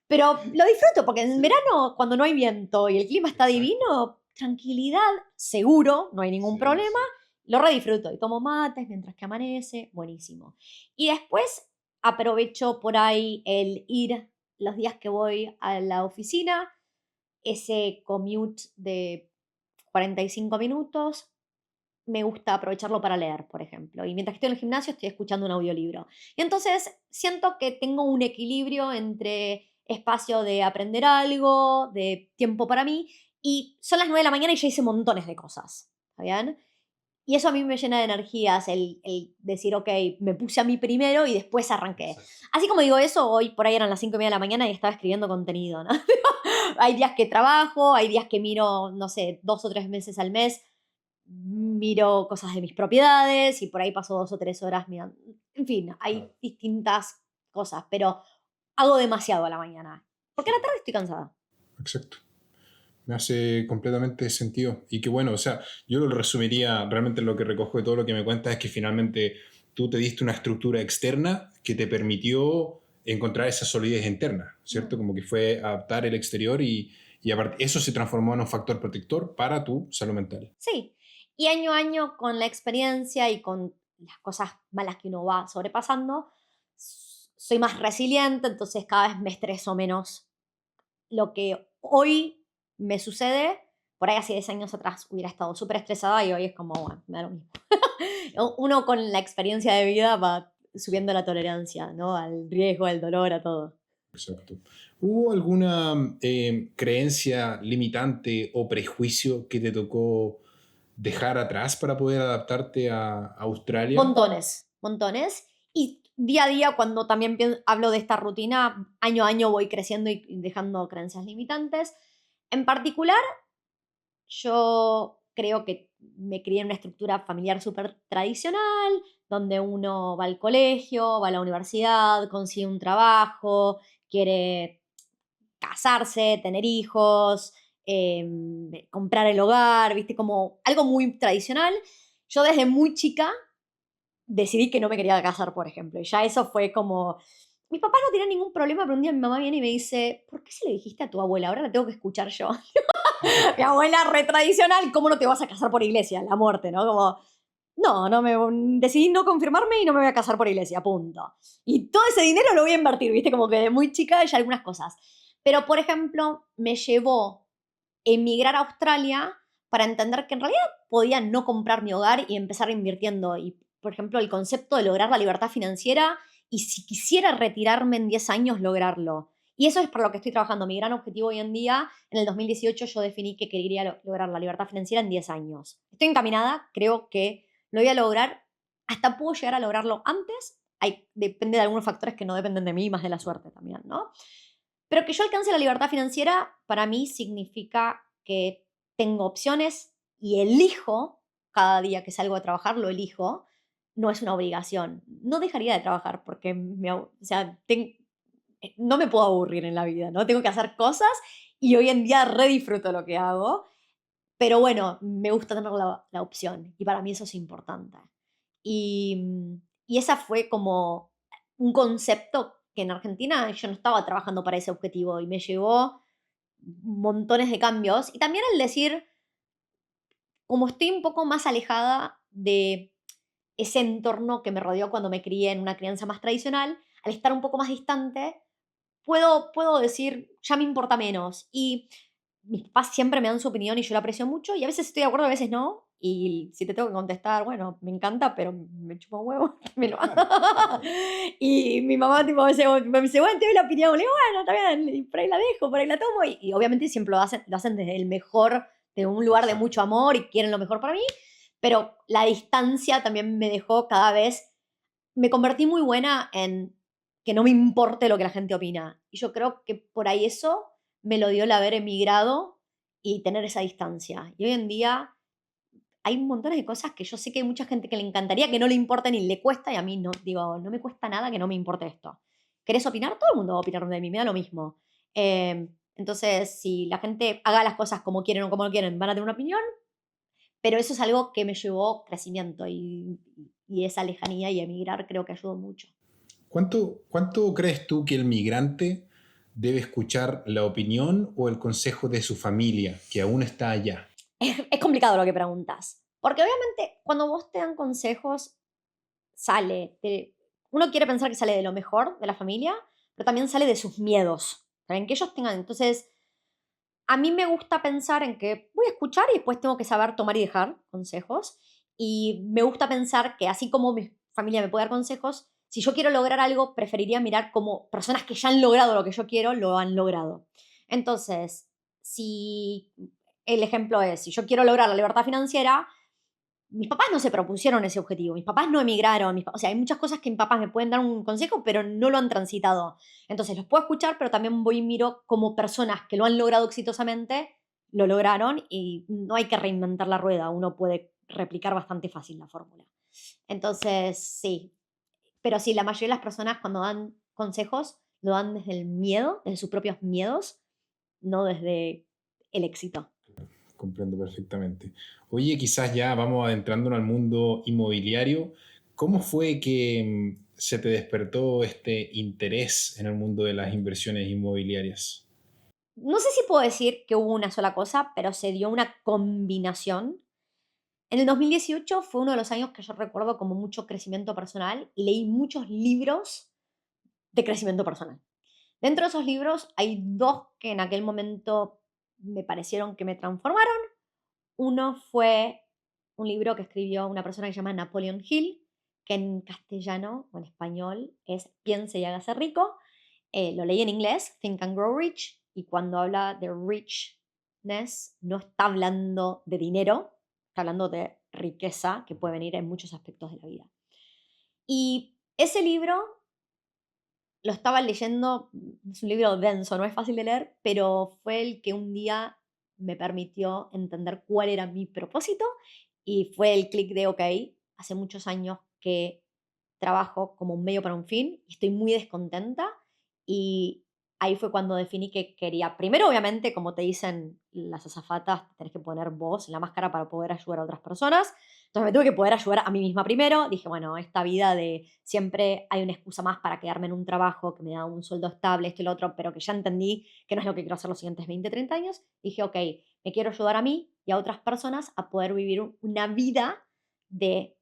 Pero lo disfruto porque en verano, cuando no hay viento y el clima está exacto. divino, tranquilidad, seguro, no hay ningún Sí, problema, sí. lo redisfruto y tomo mates mientras que amanece, buenísimo. Y después aprovecho por ahí el ir los días que voy a la oficina, ese commute de 45 minutos, me gusta aprovecharlo para leer, por ejemplo. Y mientras que estoy en el gimnasio estoy escuchando un audiolibro. Y entonces siento que tengo un equilibrio entre espacio de aprender algo, de tiempo para mí, y son las 9 de la mañana y ya hice montones de cosas. ¿Está bien? Y eso a mí me llena de energías, el decir, ok, me puse a mí primero y después arranqué. Exacto. Así como digo eso, hoy por ahí eran las 5:30 de la mañana y estaba escribiendo contenido, ¿no? Hay días que trabajo, hay días que miro, no sé, 2 o 3 veces al mes, miro cosas de mis propiedades y por ahí paso 2 o 3 horas mirando. En fin, hay Claro, distintas cosas, pero hago demasiado a la mañana. Porque a la súper. tarde estoy cansada. Exacto. Me hace completamente sentido. Y que bueno, o sea, yo lo resumiría, realmente lo que recojo de todo lo que me cuentas es que finalmente tú te diste una estructura externa que te permitió encontrar esa solidez interna, ¿cierto? Mm. Como que fue adaptar el exterior y aparte, eso se transformó en un factor protector para tu salud mental. Sí, y año a año con la experiencia y con las cosas malas que uno va sobrepasando, soy más resiliente, entonces cada vez me estreso menos. Lo que hoy me sucede, por ahí hace 10 años atrás hubiera estado súper estresada y hoy es como, bueno, me da lo mismo. Uno con la experiencia de vida va Sí. subiendo la tolerancia, ¿no? Al riesgo, al dolor, a todo. Exacto. ¿Hubo alguna creencia limitante o prejuicio que te tocó dejar atrás para poder adaptarte a Australia? Montones, montones. Y día a día, cuando también hablo de esta rutina, año a año voy creciendo y dejando creencias limitantes. En particular, yo creo que me crié en una estructura familiar súper tradicional, donde uno va al colegio, va a la universidad, consigue un trabajo, quiere casarse, tener hijos, comprar el hogar, ¿viste? Como algo muy tradicional. Yo desde muy chica decidí que no me quería casar, por ejemplo. Y ya eso fue como... Mis papás no tenían ningún problema, pero un día mi mamá viene y me dice, ¿por qué se le dijiste a tu abuela? Ahora la tengo que escuchar yo. Mi abuela re tradicional, ¿cómo no te vas a casar por iglesia? La muerte, ¿no? Como, no, no me decidí no confirmarme y no me voy a casar por iglesia, punto. Y todo ese dinero lo voy a invertir, ¿viste? Como que de muy chica ya algunas cosas. Pero, por ejemplo, me llevó emigrar a Australia para entender que en realidad podía no comprar mi hogar y empezar invirtiendo. Y, por ejemplo, el concepto de lograr la libertad financiera y si quisiera retirarme en 10 años, lograrlo. Y eso es por lo que estoy trabajando. Mi gran objetivo hoy en día, en el 2018 yo definí que quería lograr la libertad financiera en 10 años. Estoy encaminada, creo que lo voy a lograr. hasta puedo llegar a lograrlo antes. Depende de algunos factores que no dependen de mí, más de la suerte también, ¿no? Pero que yo alcance la libertad financiera, para mí significa que tengo opciones y elijo cada día que salgo a trabajar, lo elijo. No es una obligación. No dejaría de trabajar porque o sea, no me puedo aburrir en la vida, ¿no? Tengo que hacer cosas y hoy en día redisfruto lo que hago. Pero bueno, me gusta tener la opción y para mí eso es importante. Y esa fue como un concepto que en Argentina yo no estaba trabajando para ese objetivo y me llevó montones de cambios. Y también el decir, como estoy un poco más alejada de ese entorno que me rodeó cuando me crié en una crianza más tradicional, al estar un poco más distante, puedo decir, ya me importa menos. Y mis papás siempre me dan su opinión y yo la aprecio mucho, y a veces estoy de acuerdo, a veces no. Y si te tengo que contestar, bueno, me encanta, pero me chupa un huevo. dámelo. Y mi mamá tipo, me dice, bueno, te doy la opinión. Le digo, bueno, está bien, y por ahí la dejo, por ahí la tomo. Y obviamente siempre lo hacen desde el mejor, de un lugar de mucho amor y quieren lo mejor para mí. Pero la distancia también me dejó cada vez, me convertí muy buena en que no me importe lo que la gente opina. Y yo creo que por ahí eso me lo dio el haber emigrado y tener esa distancia. Y hoy en día hay montones de cosas que yo sé que hay mucha gente que le encantaría que no le importen y le cuesta, y a mí no, digo, no me cuesta nada que no me importe esto. ¿Querés opinar? Todo el mundo va a opinar de mí, me da lo mismo. Entonces, si la gente haga las cosas como quieren o como no quieren, van a tener una opinión, pero eso es algo que me llevó crecimiento y esa lejanía y emigrar creo que ayudó mucho. ¿Cuánto crees tú que el migrante debe escuchar la opinión o el consejo de su familia, que aún está allá? Es complicado lo que preguntas, porque obviamente cuando vos te dan consejos, uno quiere pensar que sale de lo mejor de la familia, pero también sale de sus miedos, ¿saben? Que ellos tengan. Entonces, a mí me gusta pensar en que voy a escuchar y después tengo que saber tomar y dejar consejos. Y me gusta pensar que así como mi familia me puede dar consejos, si yo quiero lograr algo, preferiría mirar como personas que ya han logrado lo que yo quiero, lo han logrado. Entonces, si el ejemplo es, si yo quiero lograr la libertad financiera, mis papás no se propusieron ese objetivo, mis papás no emigraron, o sea, hay muchas cosas que mis papás me pueden dar un consejo, pero no lo han transitado. Entonces los puedo escuchar, pero también voy y miro como personas que lo han logrado exitosamente, lo lograron y no hay que reinventar la rueda, uno puede replicar bastante fácil la fórmula. Entonces, sí, pero sí, la mayoría de las personas cuando dan consejos lo dan desde el miedo, desde sus propios miedos, no desde el éxito. Comprendo perfectamente. Oye, quizás ya vamos adentrándonos al mundo inmobiliario. ¿Cómo fue que se te despertó este interés en el mundo de las inversiones inmobiliarias? No sé si puedo decir que hubo una sola cosa, pero se dio una combinación. En el 2018 fue uno de los años que yo recuerdo como mucho crecimiento personal y leí muchos libros de crecimiento personal. Dentro de esos libros hay dos que en aquel momento me parecieron que me transformaron. Uno fue un libro que escribió una persona que se llama Napoleon Hill, que en castellano o en español es Piense y hágase rico. Lo leí en inglés, Think and Grow Rich, y cuando habla de richness no está hablando de dinero, está hablando de riqueza que puede venir en muchos aspectos de la vida. Y ese libro lo estaba leyendo, es un libro denso, no es fácil de leer, pero fue el que un día me permitió entender cuál era mi propósito y fue el clic de, ok, hace muchos años que trabajo como un medio para un fin y estoy muy descontenta y ahí fue cuando definí que quería, primero obviamente como te dicen las azafatas, tenés que poner vos en la máscara para poder ayudar a otras personas, entonces me tuve que poder ayudar a mí misma primero, dije, bueno, esta vida de siempre hay una excusa más para quedarme en un trabajo que me da un sueldo estable, esto y lo otro, pero que ya entendí que no es lo que quiero hacer los siguientes 20, 30 años, dije, ok, me quiero ayudar a mí y a otras personas a poder vivir una vida de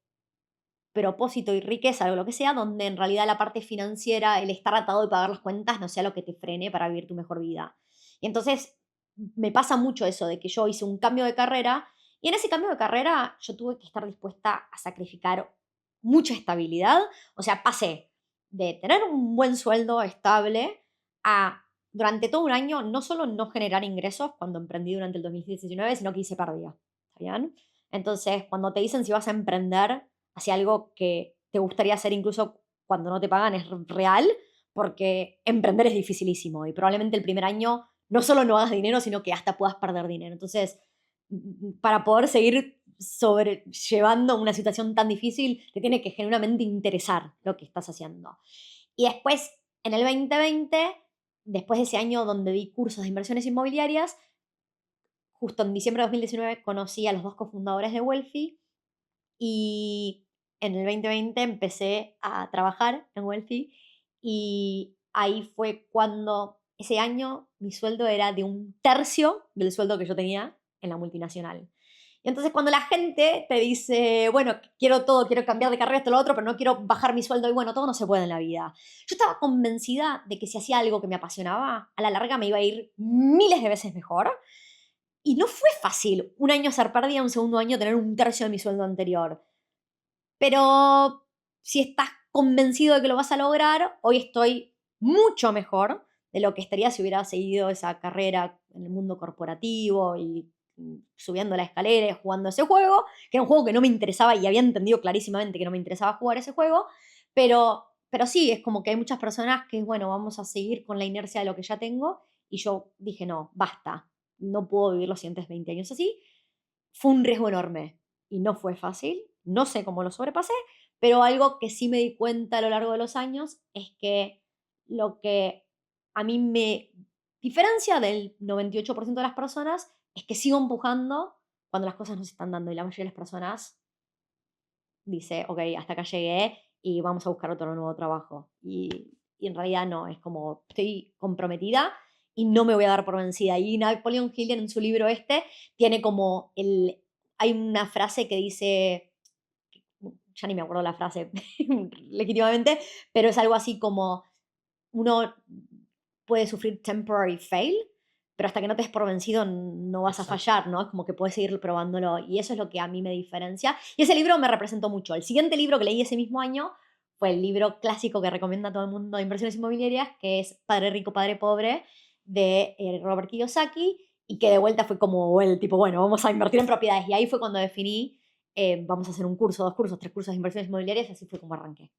propósito y riqueza o lo que sea, donde en realidad la parte financiera, el estar atado y pagar las cuentas, no sea lo que te frene para vivir tu mejor vida. Y entonces me pasa mucho eso de que yo hice un cambio de carrera y en ese cambio de carrera yo tuve que estar dispuesta a sacrificar mucha estabilidad. O sea, pasé de tener un buen sueldo estable a durante todo un año no solo no generar ingresos cuando emprendí durante el 2019, sino que hice pérdida. ¿Está bien? Entonces, cuando te dicen si vas a emprender, hacia algo que te gustaría hacer incluso cuando no te pagan es real, porque emprender es dificilísimo y probablemente el primer año no solo no hagas dinero, sino que hasta puedas perder dinero. Entonces, para poder seguir sobrellevando una situación tan difícil, te tiene que genuinamente interesar lo que estás haciendo. Y después, en el 2020, después de ese año donde di cursos de inversiones inmobiliarias, justo en diciembre de 2019 conocí a los dos cofundadores de Wealthy y en el 2020 empecé a trabajar en Wealthy y ahí fue cuando ese año mi sueldo era de un tercio del sueldo que yo tenía en la multinacional. Y entonces cuando la gente te dice, bueno, quiero todo, quiero cambiar de carrera, esto, lo otro, pero no quiero bajar mi sueldo, y bueno, todo no se puede en la vida. Yo estaba convencida de que si hacía algo que me apasionaba, a la larga me iba a ir miles de veces mejor. Y no fue fácil un año hacer pérdida, un segundo año tener un tercio de mi sueldo anterior. Pero si estás convencido de que lo vas a lograr, hoy estoy mucho mejor de lo que estaría si hubiera seguido esa carrera en el mundo corporativo y subiendo la escalera y jugando ese juego, que era un juego que no me interesaba y había entendido clarísimamente que no me interesaba jugar ese juego, pero sí, es como que hay muchas personas que, bueno, vamos a seguir con la inercia de lo que ya tengo y yo dije, no, basta, no puedo vivir los siguientes 20 años así. Fue un riesgo enorme y no fue fácil, no sé cómo lo sobrepasé, pero algo que sí me di cuenta a lo largo de los años es que lo que a mí me diferencia del 98% de las personas es que sigo empujando cuando las cosas no se están dando y la mayoría de las personas dice, ok, hasta acá llegué y vamos a buscar otro nuevo trabajo. Y en realidad no, es como estoy comprometida y no me voy a dar por vencida. Y Napoleon Hill en su libro tiene como hay una frase que dice, ya ni me acuerdo la frase legítimamente, pero es algo así como uno puede sufrir temporary fail, pero hasta que no te des por vencido no vas a Exacto. fallar, ¿no? Es como que puedes seguir probándolo y eso es lo que a mí me diferencia. Y ese libro me representó mucho. El siguiente libro que leí ese mismo año fue el libro clásico que recomienda a todo el mundo de inversiones inmobiliarias, que es Padre Rico, Padre Pobre, de Robert Kiyosaki, y que de vuelta fue como el tipo, bueno, vamos a invertir en propiedades. Y ahí fue cuando definí, vamos a hacer un curso, dos cursos, tres cursos de inversiones inmobiliarias, y así fue como arranqué.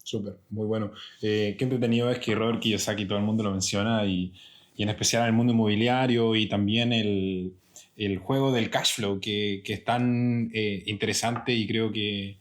Súper, muy bueno. Qué entretenido es que Robert Kiyosaki, todo el mundo lo menciona, y en especial en el mundo inmobiliario y también el juego del cash flow, que es tan interesante y creo que,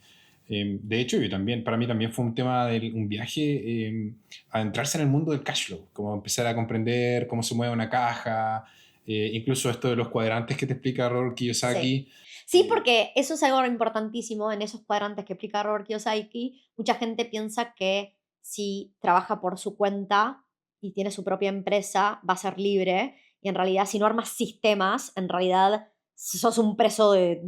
de hecho, yo también, para mí también fue un tema de un viaje a adentrarse en el mundo del cash flow, como empezar a comprender cómo se mueve una caja, incluso esto de los cuadrantes que te explica Robert Sí. Kiyosaki. Sí, porque eso es algo importantísimo en esos cuadrantes que explica Robert Kiyosaki. Mucha gente piensa que si trabaja por su cuenta y tiene su propia empresa, va a ser libre. Y en realidad, si no armas sistemas, en realidad sos un preso de...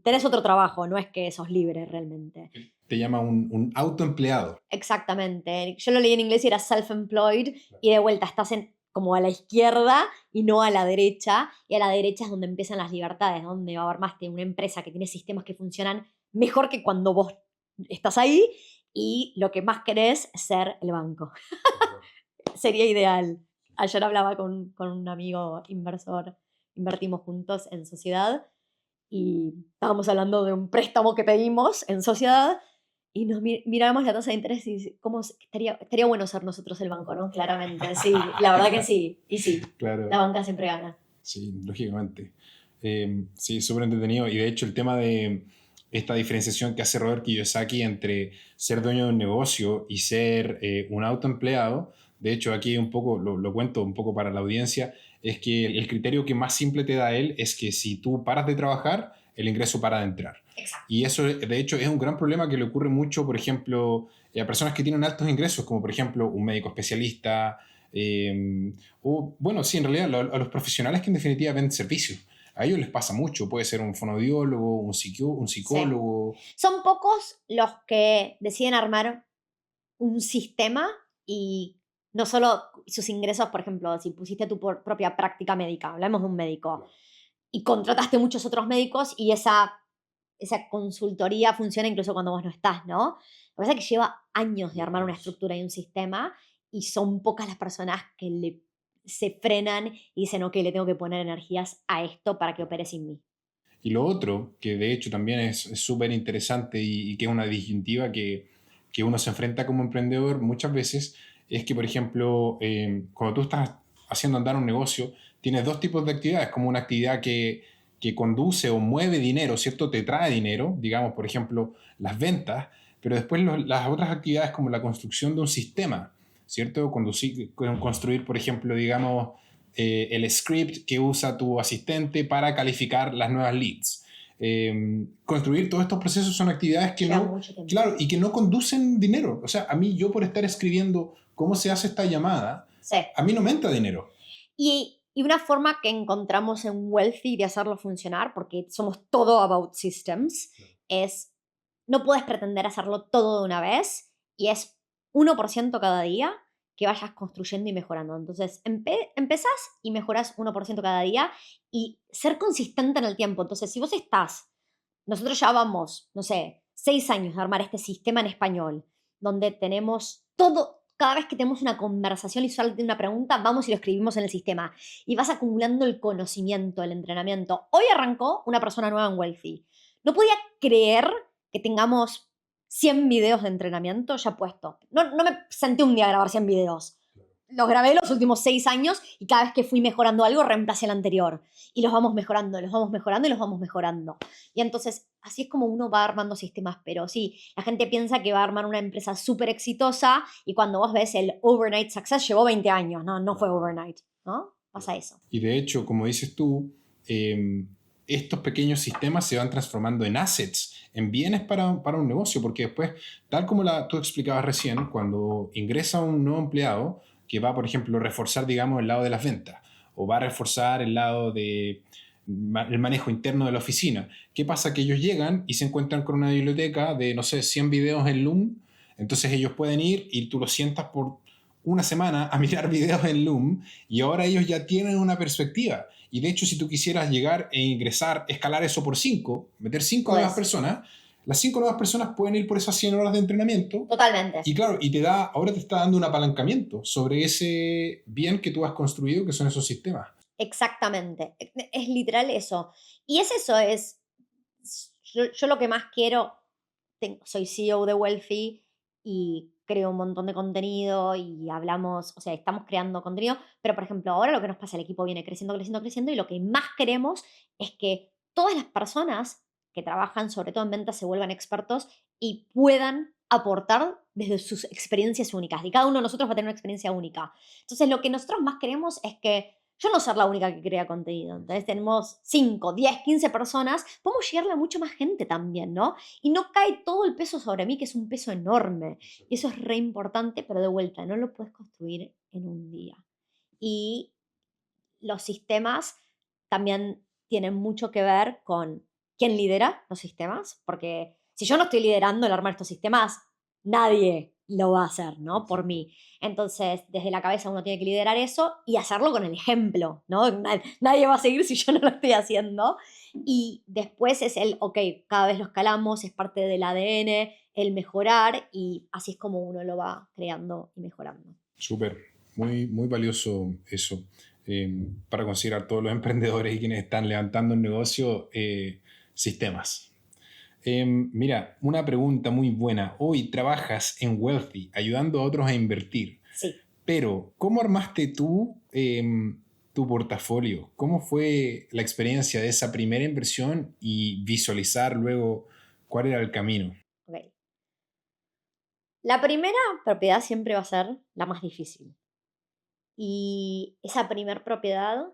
Tenés otro trabajo, no es que sos libre realmente. Te llama un autoempleado. Exactamente. Yo lo leí en inglés y era self-employed y de vuelta estás como a la izquierda y no a la derecha. Y a la derecha es donde empiezan las libertades, donde armaste una empresa que tiene sistemas que funcionan mejor que cuando vos estás ahí y lo que más querés es ser el banco. Sería ideal. Ayer hablaba con un amigo inversor, invertimos juntos en sociedad y estábamos hablando de un préstamo que pedimos en sociedad y nos miramos la tasa de interés y cómo estaría bueno ser nosotros el banco, ¿no? Claramente, sí, la verdad que sí. Y sí, Claro. la banca siempre gana. Sí, lógicamente. Sí, súper entretenido. Y de hecho el tema de esta diferenciación que hace Robert Kiyosaki entre ser dueño de un negocio y ser un autoempleado, de hecho aquí un poco, lo cuento un poco para la audiencia, es que el criterio que más simple te da él es que si tú paras de trabajar, el ingreso para de entrar. Exacto. Y eso, de hecho, es un gran problema que le ocurre mucho, por ejemplo, a personas que tienen altos ingresos, como por ejemplo un médico especialista, o, bueno, sí, en realidad a los profesionales que en definitiva venden servicios. A ellos les pasa mucho. Puede ser un fonoaudiólogo, un Sí. psicólogo. Son pocos los que deciden armar un sistema y no solo sus ingresos, por ejemplo, si pusiste tu propia práctica médica, hablamos de un médico, y contrataste muchos otros médicos y esa consultoría funciona incluso cuando vos no estás, ¿no? Lo que pasa es que lleva años de armar una estructura y un sistema y son pocas las personas que se frenan y dicen, ok, le tengo que poner energías a esto para que opere sin mí. Y lo otro, que de hecho también es súper interesante y que es una disyuntiva que uno se enfrenta como emprendedor muchas veces, es que, por ejemplo, cuando tú estás haciendo andar un negocio, tienes dos tipos de actividades, como una actividad que conduce o mueve dinero, ¿cierto? Te trae dinero, digamos, por ejemplo, las ventas, pero después las otras actividades como la construcción de un sistema, ¿cierto? Construir, por ejemplo, digamos, el script que usa tu asistente para calificar las nuevas leads. Construir todos estos procesos son actividades que Lleva no, mucho tiempo. claro, y que no conducen dinero. O sea, a mí, yo por estar escribiendo cómo se hace esta llamada, Sí. a mí no me entra dinero. Y una forma que encontramos en Wealthy de hacerlo funcionar, porque somos todo about systems, es no puedes pretender hacerlo todo de una vez y es 1% cada día que vayas construyendo y mejorando. Entonces, empezás y mejoras 1% cada día y ser consistente en el tiempo. Entonces, si vos nosotros ya vamos, no sé, 6 años de armar este sistema en español, donde tenemos todo, cada vez que tenemos una conversación y sale una pregunta, vamos y lo escribimos en el sistema. Y vas acumulando el conocimiento, el entrenamiento. Hoy arrancó una persona nueva en Wealthy. No podía creer que tengamos 100 videos de entrenamiento ya puesto. No me senté un día a grabar 100 videos. Los grabé los últimos 6 años y cada vez que fui mejorando algo, reemplacé el anterior. Y los vamos mejorando, los vamos mejorando y los vamos mejorando. Y entonces, así es como uno va armando sistemas. Pero sí, la gente piensa que va a armar una empresa súper exitosa y cuando vos ves el overnight success, llevó 20 años. No fue overnight, ¿no? Pasa eso. Y de hecho, como dices tú, estos pequeños sistemas se van transformando en assets, en bienes para un negocio, porque después, tal como tú explicabas recién, cuando ingresa un nuevo empleado que va, por ejemplo, a reforzar, digamos, el lado de las ventas o va a reforzar el lado de el manejo interno de la oficina. ¿Qué pasa? Que ellos llegan y se encuentran con una biblioteca de, no sé, 100 videos en Loom, entonces ellos pueden ir y tú los sientas por una semana a mirar videos en Loom y ahora ellos ya tienen una perspectiva. Y de hecho, si tú quisieras llegar e ingresar, escalar eso por 5, meter 5 Pues, nuevas personas, las 5 nuevas personas pueden ir por esas 100 horas de entrenamiento. totalmente. Y claro, ahora te está dando un apalancamiento sobre ese bien que tú has construido, que son esos sistemas. Exactamente. Es literal eso. Y es eso, yo lo que más quiero, soy CEO de Wealthy y creo un montón de contenido y hablamos, o sea, estamos creando contenido, pero por ejemplo, ahora lo que nos pasa, el equipo viene creciendo, creciendo, creciendo y lo que más queremos es que todas las personas que trabajan, sobre todo en ventas, se vuelvan expertos y puedan aportar desde sus experiencias únicas. Y cada uno de nosotros va a tener una experiencia única. Entonces, lo que nosotros más queremos es que yo no ser la única que crea contenido. Entonces, tenemos 5, 10, 15 personas, podemos llegarle a mucha más gente también, ¿no? Y no cae todo el peso sobre mí, que es un peso enorme. Y eso es re importante, pero de vuelta, no lo puedes construir en un día. Y los sistemas también tienen mucho que ver con quién lidera los sistemas, porque si yo no estoy liderando el armar estos sistemas, nadie lo va a hacer, ¿no? Por mí. Entonces, desde la cabeza uno tiene que liderar eso y hacerlo con el ejemplo, ¿no? Nadie va a seguir si yo no lo estoy haciendo. Y después es ok, cada vez lo escalamos, es parte del ADN, el mejorar y así es como uno lo va creando y mejorando. Súper, muy, muy valioso eso. Para considerar todos los emprendedores y quienes están levantando un negocio, sistemas. Mira, una pregunta muy buena. Hoy trabajas en Wealthy, ayudando a otros a invertir. Sí. Pero, ¿cómo armaste tú tu portafolio? ¿Cómo fue la experiencia de esa primera inversión y visualizar luego cuál era el camino? Ok. La primera propiedad siempre va a ser la más difícil. Y esa primer propiedad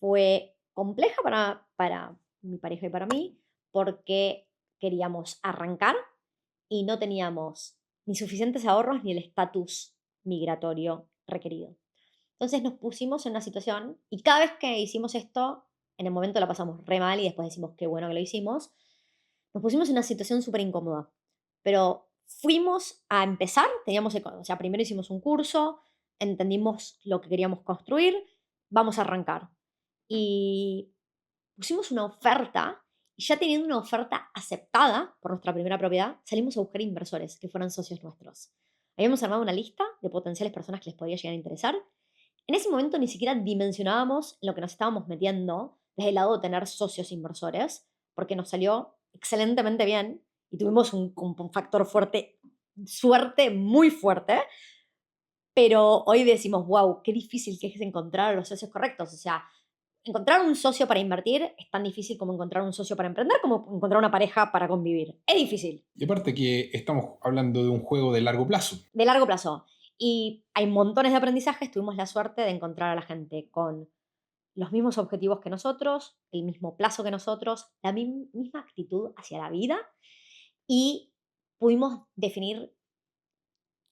fue compleja para mi pareja y para mí porque queríamos arrancar y no teníamos ni suficientes ahorros ni el estatus migratorio requerido. Entonces nos pusimos en una situación y cada vez que hicimos esto, en el momento la pasamos re mal y después decimos qué bueno que lo hicimos, nos pusimos en una situación súper incómoda. Pero fuimos a empezar, o sea, primero hicimos un curso, entendimos lo que queríamos construir, vamos a arrancar. Y pusimos una oferta y ya teniendo una oferta aceptada por nuestra primera propiedad, salimos a buscar inversores que fueran socios nuestros. Habíamos armado una lista de potenciales personas que les podría llegar a interesar. En ese momento ni siquiera dimensionábamos lo que nos estábamos metiendo desde el lado de tener socios inversores, porque nos salió excelentemente bien y tuvimos un factor fuerte, suerte muy fuerte, pero hoy decimos, wow, qué difícil que es encontrar a los socios correctos. O sea, encontrar un socio para invertir es tan difícil como encontrar un socio para emprender, como encontrar una pareja para convivir. Es difícil, Y aparte que estamos hablando de un juego de largo plazo. de largo plazo. Y hay montones de aprendizajes. Tuvimos la suerte de encontrar a la gente con los mismos objetivos que nosotros, el mismo plazo que nosotros, la misma actitud hacia la vida, y pudimos definir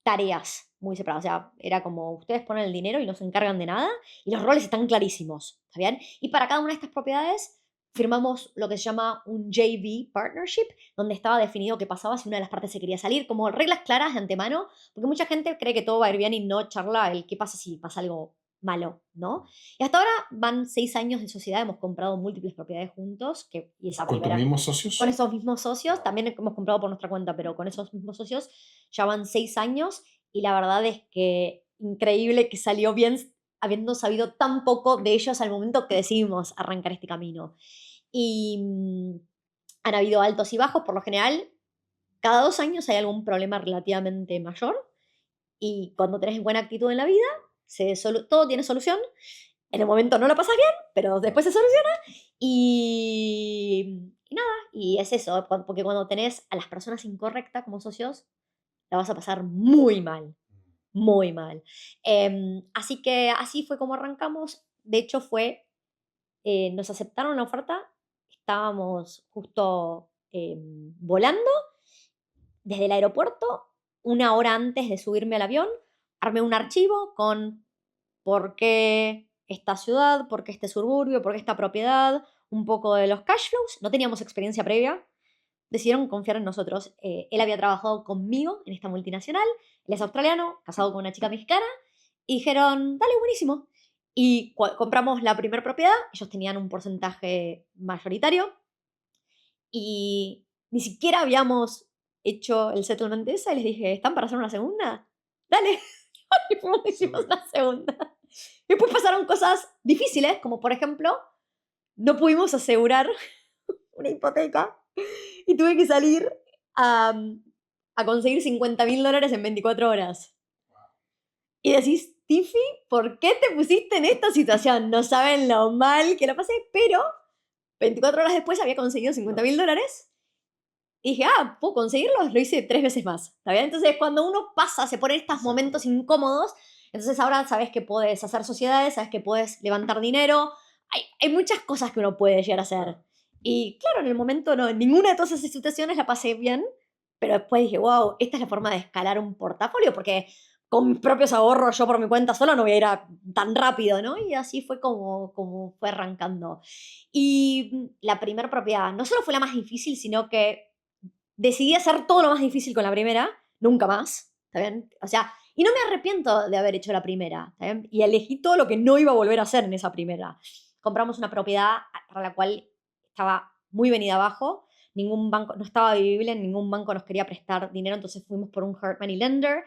tareas muy separadas. O sea, era como ustedes ponen el dinero y no se encargan de nada y los roles están clarísimos, ¿está bien? Y para cada una de estas propiedades firmamos lo que se llama un JV Partnership, donde estaba definido qué pasaba si una de las partes se quería salir, como reglas claras de antemano, porque mucha gente cree que todo va a ir bien y no charla el qué pasa si pasa algo malo, ¿no? Y hasta ahora van 6 años de sociedad, hemos comprado múltiples propiedades juntos, y esa ¿Con tus primera, mismos con socios? esos mismos socios, también hemos comprado por nuestra cuenta, pero con esos mismos socios ya van 6 años y la verdad es que increíble que salió bien habiendo sabido tan poco de ellos al momento que decidimos arrancar este camino. Y han habido altos y bajos, por lo general, cada 2 años hay algún problema relativamente mayor y cuando tenés buena actitud en la vida, todo tiene solución. En el momento no lo pasas bien, pero después se soluciona y nada, y es eso, porque cuando tenés a las personas incorrectas como socios, la vas a pasar muy mal, muy mal. Así que así fue como arrancamos. De hecho, nos aceptaron la oferta, estábamos justo volando desde el aeropuerto, 1 hora antes de subirme al avión, armé un archivo con por qué esta ciudad, por qué este suburbio, por qué esta propiedad, un poco de los cash flows. No teníamos experiencia previa, decidieron confiar en nosotros. Él había trabajado conmigo en esta multinacional, él es australiano, casado con una chica mexicana, y dijeron, dale, buenísimo. Y compramos la primera propiedad, ellos tenían un porcentaje mayoritario, y ni siquiera habíamos hecho el settlement de esa, y les dije, ¿están para hacer una segunda? Dale. Y fuimos, hicimos la segunda. Después pasaron cosas difíciles, como por ejemplo, no pudimos asegurar una hipoteca y tuve que salir a, a conseguir $50.000 en 24 horas. Y decís, Tiffy, ¿por qué te pusiste en esta situación? No saben lo mal que lo pasé, pero 24 horas después había conseguido $50.000 y dije, puedo conseguirlos, lo hice 3 veces más. ¿Está bien? Entonces, cuando uno pasa, se pone en estos momentos incómodos, entonces ahora sabes que puedes hacer sociedades, sabes que puedes levantar dinero, hay muchas cosas que uno puede llegar a hacer. Y claro, en el momento no, en ninguna de todas esas situaciones la pasé bien, pero después dije, wow, esta es la forma de escalar un portafolio, porque con mis propios ahorros, yo por mi cuenta sola, no voy a ir tan rápido, ¿no? Y así fue como fue arrancando. Y la primera propiedad no solo fue la más difícil, sino que decidí hacer todo lo más difícil con la primera, nunca más, ¿está bien? O sea, y no me arrepiento de haber hecho la primera, ¿está bien? Y elegí todo lo que no iba a volver a hacer en esa primera. Compramos una propiedad para la cual estaba muy venida abajo, ningún banco, no estaba vivible, ningún banco nos quería prestar dinero, entonces fuimos por un hard money lender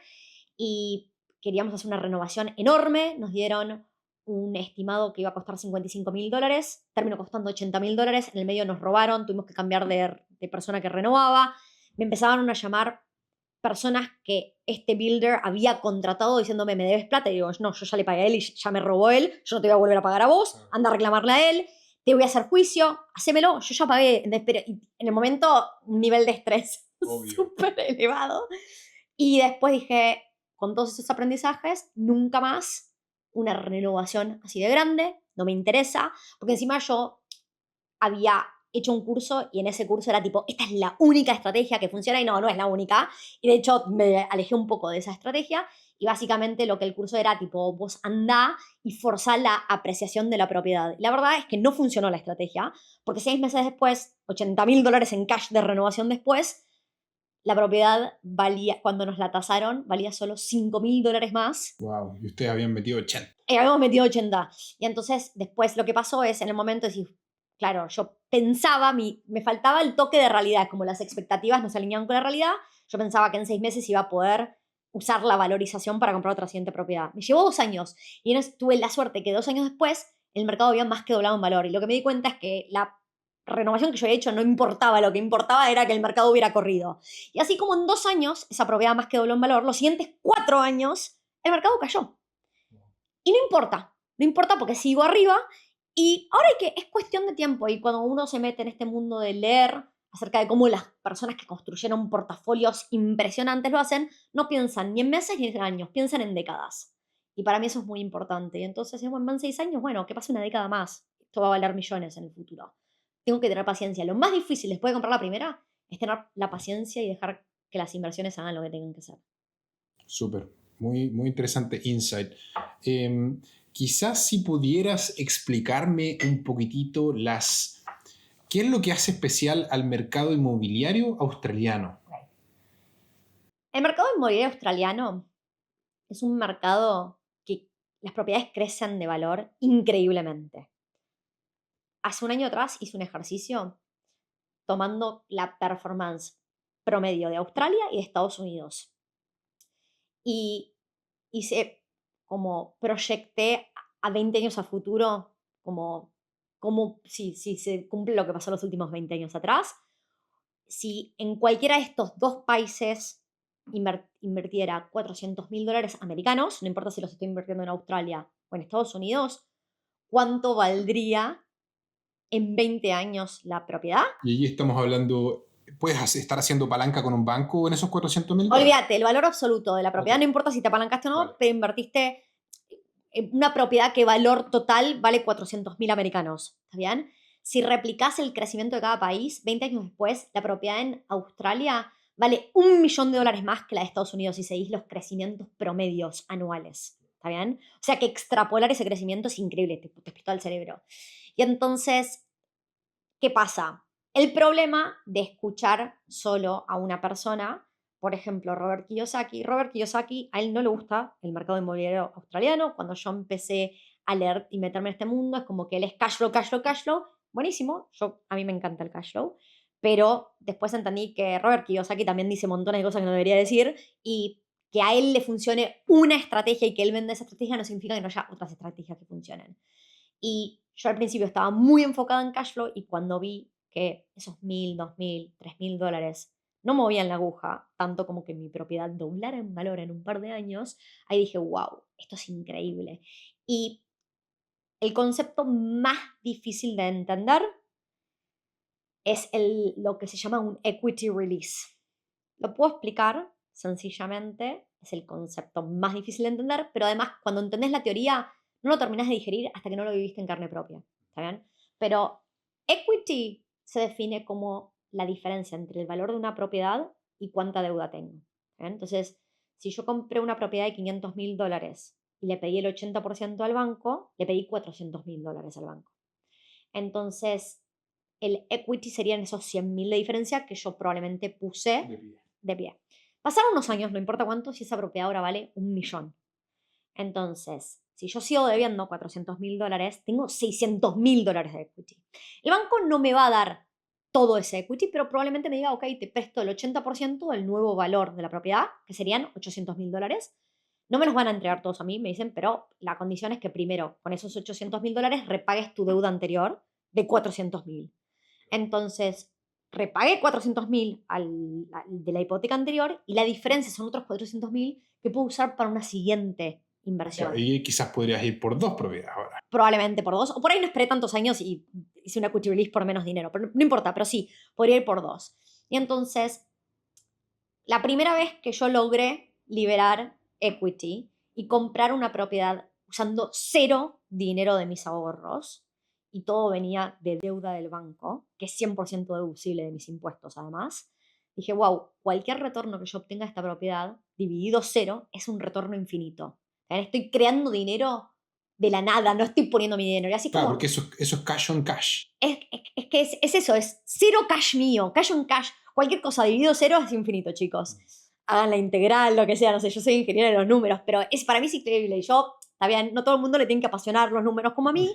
y queríamos hacer una renovación enorme, nos dieron un estimado que iba a costar $55.000, terminó costando $80.000, en el medio nos robaron, tuvimos que cambiar de persona que renovaba, me empezaron a llamar personas que este builder había contratado diciéndome, me debes plata, y digo, no, yo ya le pagué a él y ya me robó él, yo no te voy a volver a pagar a vos, anda a reclamarle a él, te voy a hacer juicio, hacémelo, yo ya pagué, y en el momento un nivel de estrés súper elevado, y después dije, con todos esos aprendizajes, nunca más una renovación así de grande, no me interesa, porque encima yo había hecho un curso y en ese curso era tipo, esta es la única estrategia que funciona y no, no es la única. Y de hecho me alejé un poco de esa estrategia y básicamente lo que el curso era tipo, vos andá y forzá la apreciación de la propiedad. Y la verdad es que no funcionó la estrategia, porque 6 meses después, $80.000 en cash de renovación después, la propiedad valía, cuando nos la tasaron, valía solo $5.000 más. Wow, y ustedes habían metido 80. Habíamos metido 80. Y entonces después lo que pasó es, en el momento de decir, claro, yo pensaba, me faltaba el toque de realidad, como las expectativas no se alineaban con la realidad, yo pensaba que en 6 meses iba a poder usar la valorización para comprar otra siguiente propiedad. Me llevó 2 años y tuve la suerte que 2 años después el mercado había más que doblado en valor. Y lo que me di cuenta es que la renovación que yo había hecho no importaba, lo que importaba era que el mercado hubiera corrido. Y así como en 2 años esa propiedad más que dobló en valor, los siguientes 4 años el mercado cayó. Y no importa porque sigo arriba y ahora es cuestión de tiempo. Y cuando uno se mete en este mundo de leer acerca de cómo las personas que construyeron portafolios impresionantes lo hacen, no piensan ni en meses ni en años, piensan en décadas. Y para mí eso es muy importante. Y entonces, bueno, van 6 años, bueno, que pase una década más. Esto va a valer millones en el futuro. Tengo que tener paciencia. Lo más difícil después de comprar la primera es tener la paciencia y dejar que las inversiones hagan lo que tengan que hacer. Súper, muy, muy interesante insight. Quizás si pudieras explicarme un poquitito ¿qué es lo que hace especial al mercado inmobiliario australiano? El mercado inmobiliario australiano es un mercado que las propiedades crecen de valor increíblemente. Hace un año atrás hice un ejercicio tomando la performance promedio de Australia y de Estados Unidos. Y hice como proyecté a 20 años a futuro, como si se cumple lo que pasó los últimos 20 años atrás. Si en cualquiera de estos dos países invirtiera $400.000 americanos, no importa si los estoy invirtiendo en Australia o en Estados Unidos, ¿cuánto valdría en 20 años la propiedad? Y allí estamos hablando, ¿puedes estar haciendo palanca con un banco en esos $400.000? Olvídate, el valor absoluto de la propiedad, Ok. no importa si te apalancaste o no, Vale. pero invertiste en una propiedad que valor total vale 400.000 americanos. ¿Está bien? Si replicas el crecimiento de cada país, 20 años después, la propiedad en Australia vale $1.000.000 más que la de Estados Unidos si seguís los crecimientos promedios anuales. ¿Está bien? O sea que extrapolar ese crecimiento es increíble, te explota el cerebro. Y entonces, ¿qué pasa? El problema de escuchar solo a una persona, por ejemplo, Robert Kiyosaki, a él no le gusta el mercado inmobiliario australiano. Cuando yo empecé a leer y meterme en este mundo, es como que él es cash flow, cash flow, cash flow. Buenísimo, a mí me encanta el cash flow, pero después entendí que Robert Kiyosaki también dice montones de cosas que no debería decir y que a él le funcione una estrategia y que él venda esa estrategia no significa que no haya otras estrategias que funcionen. Y yo al principio estaba muy enfocada en cash flow y cuando vi que esos $1.000, $2.000, $3.000 no movían la aguja, tanto como que mi propiedad doblara en valor en un par de años, ahí dije, wow, esto es increíble. Y el concepto más difícil de entender es lo que se llama un equity release. Lo puedo explicar sencillamente, es el concepto más difícil de entender, pero además cuando entendés la teoría no lo terminás de digerir hasta que no lo viviste en carne propia. ¿Está bien? Pero equity se define como la diferencia entre el valor de una propiedad y cuánta deuda tengo. ¿Está bien? Entonces, si yo compré una propiedad de $500.000 y le pedí el 80% al banco, le pedí $400.000 al banco. Entonces, el equity serían esos 100.000 de diferencia que yo probablemente puse de pie. Pasaron unos años, no importa cuánto, si esa propiedad ahora vale $1.000.000. Entonces, si yo sigo debiendo $400.000, tengo $600.000 de equity. El banco no me va a dar todo ese equity, pero probablemente me diga, ok, te presto el 80% del nuevo valor de la propiedad, que serían $800.000. No me los van a entregar todos a mí, me dicen, pero la condición es que primero, con esos $800.000, repagues tu deuda anterior de $400.000. Entonces, repagué $400.000 de la hipoteca anterior y la diferencia son otros $400.000 que puedo usar para una siguiente inversión. Claro, y quizás podrías ir por 2 propiedades ahora. Probablemente por 2, o por ahí no esperé tantos años y hice una equity release por menos dinero, pero no importa, pero sí, podría ir por 2. Y entonces, la primera vez que yo logré liberar equity y comprar una propiedad usando 0 dinero de mis ahorros, y todo venía de deuda del banco, que es 100% deducible de mis impuestos además, dije, wow, cualquier retorno que yo obtenga de esta propiedad, dividido 0, es un retorno infinito. Estoy creando dinero de la nada, no estoy poniendo mi dinero. Y así Claro, como, porque eso es cash on cash. es que es eso, es 0 cash mío, cash on cash. Cualquier cosa dividido 0 es infinito, chicos. Hagan la integral, lo que sea, no sé, yo soy ingeniero de los números, pero para mí es increíble. Y yo, está bien, no todo el mundo le tiene que apasionar los números como a mí,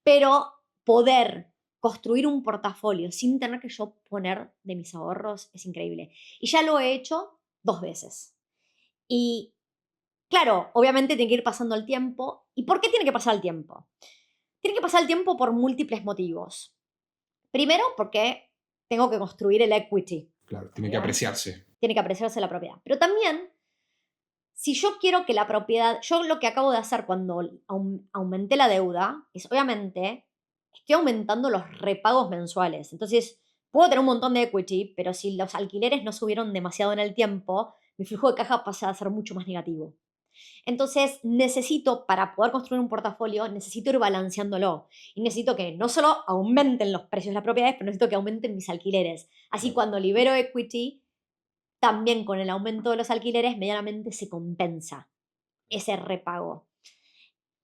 pero poder construir un portafolio sin tener que yo poner de mis ahorros es increíble. Y ya lo he hecho 2 veces. Y claro, obviamente tiene que ir pasando el tiempo. ¿Y por qué tiene que pasar el tiempo? Tiene que pasar el tiempo por múltiples motivos. Primero, porque tengo que construir el equity. Claro, tiene que apreciarse. Tiene que apreciarse la propiedad. Pero también, si yo quiero que la propiedad, yo lo que acabo de hacer cuando aumenté la deuda es, obviamente, estoy aumentando los repagos mensuales. Entonces, puedo tener un montón de equity, pero si los alquileres no subieron demasiado en el tiempo, mi flujo de caja pasa a ser mucho más negativo. Entonces, para poder construir un portafolio, necesito ir balanceándolo. Y necesito que no solo aumenten los precios de las propiedades, pero necesito que aumenten mis alquileres. Así, cuando libero equity, también con el aumento de los alquileres, medianamente se compensa ese repago.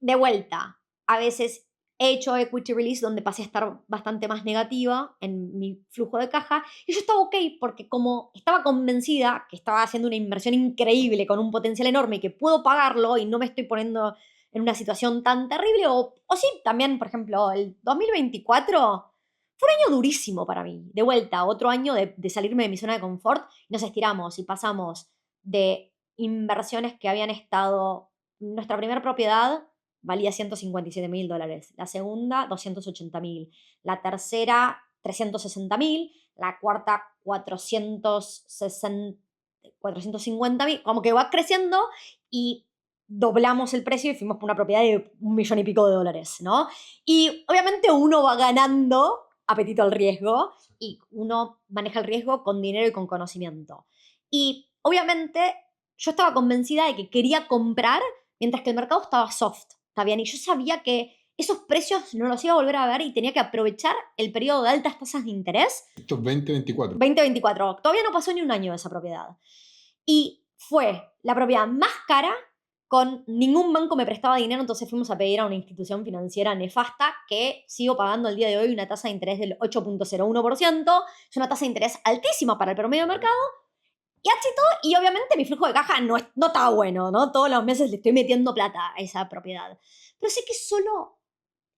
De vuelta, a veces he hecho equity release donde pasé a estar bastante más negativa en mi flujo de caja y yo estaba ok porque como estaba convencida que estaba haciendo una inversión increíble con un potencial enorme y que puedo pagarlo y no me estoy poniendo en una situación tan terrible o sí, también, por ejemplo, el 2024 fue un año durísimo para mí. De vuelta, otro año de salirme de mi zona de confort y nos estiramos y pasamos de inversiones que habían estado, nuestra primera propiedad valía $157.000, la segunda $280.000, la tercera $360.000, la cuarta $450.000, como que va creciendo y doblamos el precio y fuimos por una propiedad de $1.000.000 y pico, ¿no? Y obviamente uno va ganando apetito al riesgo y uno maneja el riesgo con dinero y con conocimiento. Y obviamente yo estaba convencida de que quería comprar mientras que el mercado estaba soft, ¿está bien? Y yo sabía que esos precios no los iba a volver a ver y tenía que aprovechar el periodo de altas tasas de interés. Esto es 2024. 2024. Todavía no pasó ni un año de esa propiedad. Y fue la propiedad más cara, con ningún banco me prestaba dinero, entonces fuimos a pedir a una institución financiera nefasta que sigo pagando al día de hoy una tasa de interés del 8.01%. Es una tasa de interés altísima para el promedio de mercado. Y obviamente mi flujo de caja no está bueno, ¿no? Todos los meses le estoy metiendo plata a esa propiedad. Pero sé que solo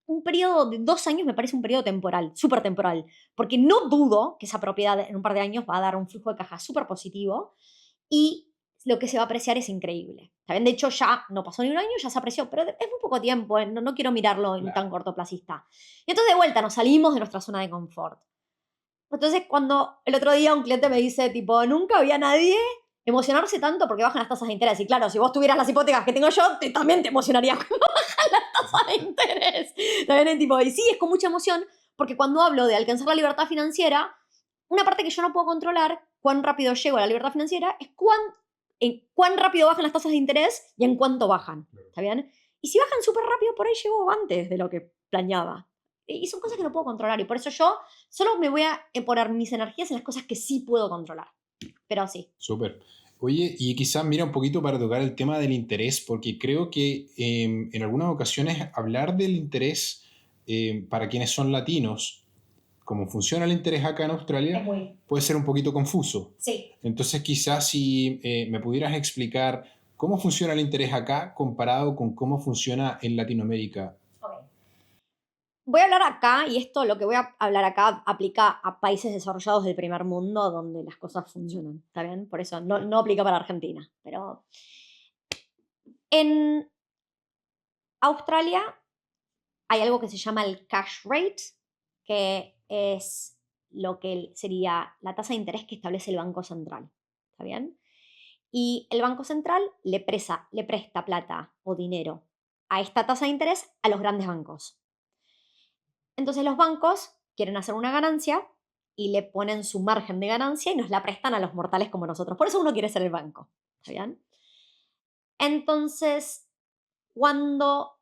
un periodo de 2 años me parece un periodo temporal, súper temporal, porque no dudo que esa propiedad en un par de años va a dar un flujo de caja súper positivo y lo que se va a apreciar es increíble. ¿Saben? De hecho, ya no pasó ni un año, ya se apreció, pero es muy poco tiempo, no quiero mirarlo en tan cortoplacista. Y entonces de vuelta nos salimos de nuestra zona de confort. Entonces, cuando el otro día un cliente me dice, tipo, nunca había nadie emocionarse tanto porque bajan las tasas de interés. Y claro, si vos tuvieras las hipotecas que tengo yo, también te emocionarías cuando bajan las tasas de interés. También es tipo, y sí, es con mucha emoción, porque cuando hablo de alcanzar la libertad financiera, una parte que yo no puedo controlar, cuán rápido llego a la libertad financiera, es cuán rápido bajan las tasas de interés y en cuánto bajan. ¿Está bien? Y si bajan súper rápido, por ahí llego antes de lo que planeaba. Y son cosas que no puedo controlar. Y por eso yo solo me voy a poner mis energías en las cosas que sí puedo controlar. Pero sí. Súper. Oye, y quizás mira un poquito para tocar el tema del interés, porque creo que en algunas ocasiones hablar del interés para quienes son latinos, como funciona el interés acá en Australia, puede ser un poquito confuso. Sí. Entonces quizás si me pudieras explicar cómo funciona el interés acá comparado con cómo funciona en Latinoamérica. Voy a hablar acá, y esto, lo que voy a hablar acá, aplica a países desarrollados del primer mundo donde las cosas funcionan, ¿está bien? Por eso no aplica para Argentina. Pero en Australia hay algo que se llama el cash rate, que es lo que sería la tasa de interés que establece el Banco Central, ¿está bien? Y el Banco Central le presta plata o dinero a esta tasa de interés a los grandes bancos. Entonces los bancos quieren hacer una ganancia y le ponen su margen de ganancia y nos la prestan a los mortales como nosotros. Por eso uno quiere ser el banco. ¿Está bien? Entonces, cuando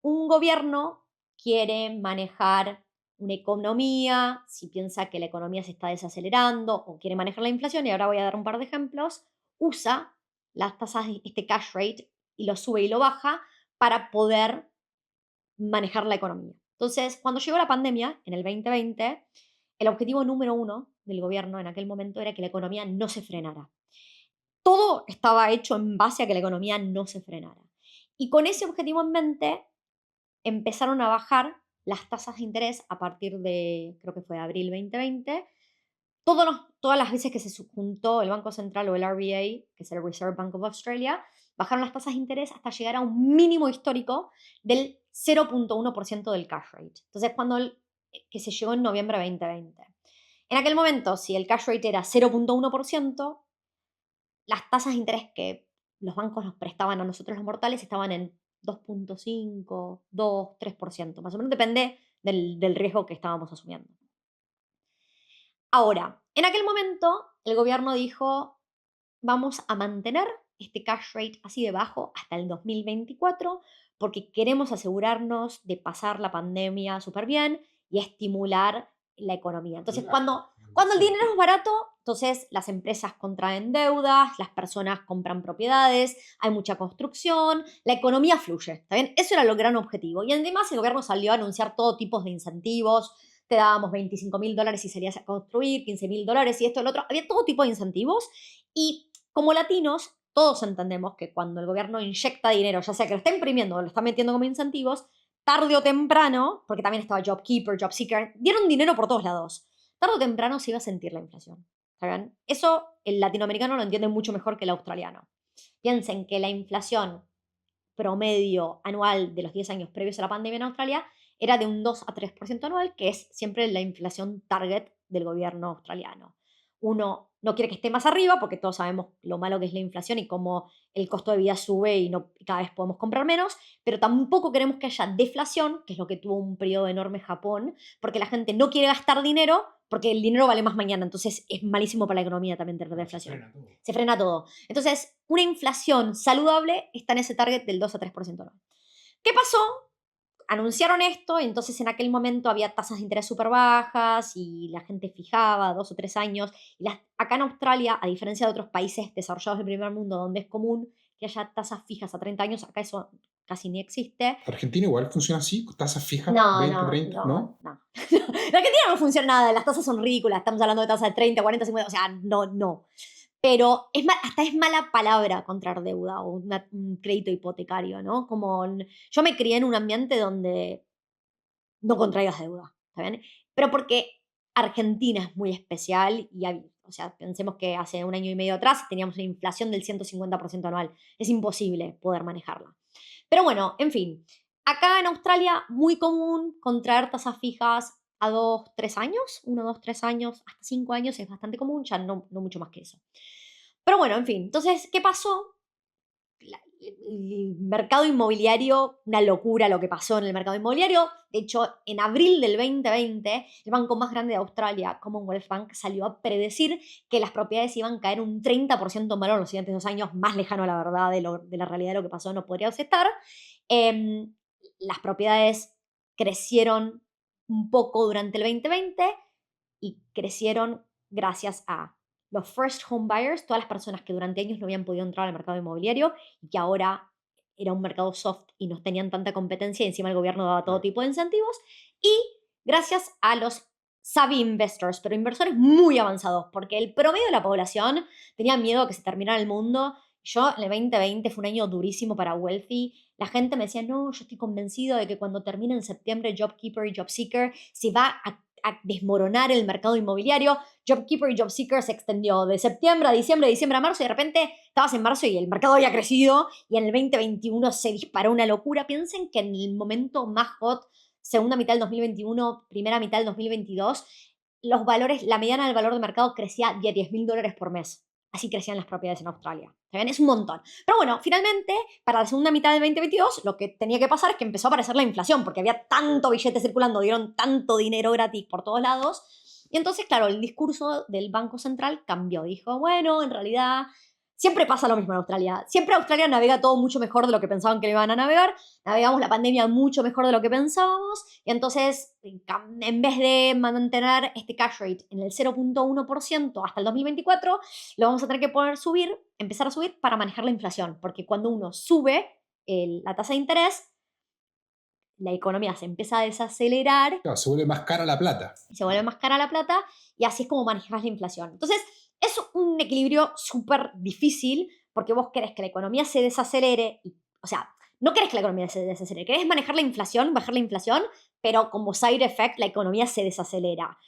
un gobierno quiere manejar una economía, si piensa que la economía se está desacelerando o quiere manejar la inflación, y ahora voy a dar un par de ejemplos, usa las tasas, este cash rate, y lo sube y lo baja para poder manejar la economía. Entonces, cuando llegó la pandemia, en el 2020, el objetivo número 1 del gobierno en aquel momento era que la economía no se frenara. Todo estaba hecho en base a que la economía no se frenara. Y con ese objetivo en mente, empezaron a bajar las tasas de interés a partir de, creo que fue abril 2020. Todas las veces que se juntó el Banco Central o el RBA, que es el Reserve Bank of Australia, bajaron las tasas de interés hasta llegar a un mínimo histórico del 0.1% del cash rate. Entonces, que se llegó en noviembre de 2020. En aquel momento, si el cash rate era 0.1%, las tasas de interés que los bancos nos prestaban a nosotros los mortales estaban en 2.5, 2, 3%. Más o menos depende del riesgo que estábamos asumiendo. Ahora, en aquel momento, el gobierno dijo, vamos a mantener este cash rate así de bajo hasta el 2024 porque queremos asegurarnos de pasar la pandemia súper bien y estimular la economía. Entonces, cuando el dinero es barato, entonces las empresas contraen deudas, las personas compran propiedades, hay mucha construcción, la economía fluye, ¿está bien? Eso era el gran objetivo. Y además el gobierno salió a anunciar todo tipo de incentivos, te dábamos $25.000 si salías a construir, $15.000 y esto y lo otro. Había todo tipo de incentivos y como latinos todos entendemos que cuando el gobierno inyecta dinero, ya sea que lo está imprimiendo o lo está metiendo como incentivos, tarde o temprano, porque también estaba JobKeeper, JobSeeker, dieron dinero por todos lados. Tarde o temprano se iba a sentir la inflación. ¿Saben? Eso el latinoamericano lo entiende mucho mejor que el australiano. Piensen que la inflación promedio anual de los 10 años previos a la pandemia en Australia era de un 2 a 3% anual, que es siempre la inflación target del gobierno australiano. Uno no quiere que esté más arriba porque todos sabemos lo malo que es la inflación y cómo el costo de vida sube y cada vez podemos comprar menos, pero tampoco queremos que haya deflación, que es lo que tuvo un periodo enorme Japón, porque la gente no quiere gastar dinero porque el dinero vale más mañana, entonces es malísimo para la economía también tener deflación. Se frena todo. Entonces, una inflación saludable está en ese target del 2 a 3% anual. ¿Qué pasó? Anunciaron esto, entonces en aquel momento había tasas de interés súper bajas y la gente fijaba 2 o 3 años. Acá en Australia, a diferencia de otros países desarrollados del primer mundo, donde es común que haya tasas fijas a 30 años, acá eso casi ni existe. ¿Argentina igual funciona así? ¿Tasas fijas? No, 20, no, 30, no. En Argentina no funciona nada, las tasas son ridículas, estamos hablando de tasas de 30, 40, 50, o sea, no. Pero hasta es mala palabra contraer deuda o un crédito hipotecario, ¿no? Yo me crié en un ambiente donde no contraigas deuda, ¿está bien? Pero porque Argentina es muy especial y, o sea, pensemos que hace un año y medio atrás teníamos una inflación del 150% anual. Es imposible poder manejarla. Pero bueno, en fin. Acá en Australia, muy común contraer tasas fijas a 2, 3 años, 1, 2, 3 años, hasta 5 años es bastante común, ya no mucho más que eso. Pero bueno, en fin, entonces, ¿qué pasó? El mercado inmobiliario, una locura lo que pasó en el mercado inmobiliario. De hecho, en abril del 2020, el banco más grande de Australia, Commonwealth Bank, salió a predecir que las propiedades iban a caer un 30% en valor en los siguientes 2 años, más lejano a la verdad de la realidad de lo que pasó, no podríamos estar. Las propiedades crecieron un poco durante el 2020 y crecieron gracias a los first home buyers, todas las personas que durante años no habían podido entrar al mercado inmobiliario y que ahora era un mercado soft y no tenían tanta competencia y encima el gobierno daba todo tipo de incentivos, y gracias a los savvy investors, pero inversores muy avanzados, porque el promedio de la población tenía miedo a que se terminara el mundo. Yo en el 2020 fue un año durísimo para Wealthy. La gente me decía, no, yo estoy convencido de que cuando termine en septiembre JobKeeper y JobSeeker se va a desmoronar el mercado inmobiliario. JobKeeper y JobSeeker se extendió de septiembre a diciembre, de diciembre a marzo, y de repente estabas en marzo y el mercado había crecido y en el 2021 se disparó una locura. Piensen que en el momento más hot, segunda mitad del 2021, primera mitad del 2022, los valores, la mediana del valor de mercado crecía de $10.000 por mes. Así crecían las propiedades en Australia. ¿Saben? Es un montón. Pero bueno, finalmente, para la segunda mitad del 2022, lo que tenía que pasar es que empezó a aparecer la inflación, porque había tanto billete circulando, dieron tanto dinero gratis por todos lados. Y entonces, claro, el discurso del Banco Central cambió. Dijo, bueno, en realidad siempre pasa lo mismo en Australia. Siempre Australia navega todo mucho mejor de lo que pensaban que le iban a navegar. Navegamos la pandemia mucho mejor de lo que pensábamos. Y entonces, en vez de mantener este cash rate en el 0.1% hasta el 2024, lo vamos a tener que empezar a subir para manejar la inflación. Porque cuando uno sube la tasa de interés, la economía se empieza a desacelerar. Claro, se vuelve más cara la plata. Se vuelve más cara la plata y así es como manejas la inflación. Entonces, es un equilibrio súper difícil porque vos querés que la economía se desacelere. O sea, no querés que la economía se desacelere, querés manejar la inflación, bajar la inflación, pero como side effect la economía se desacelera.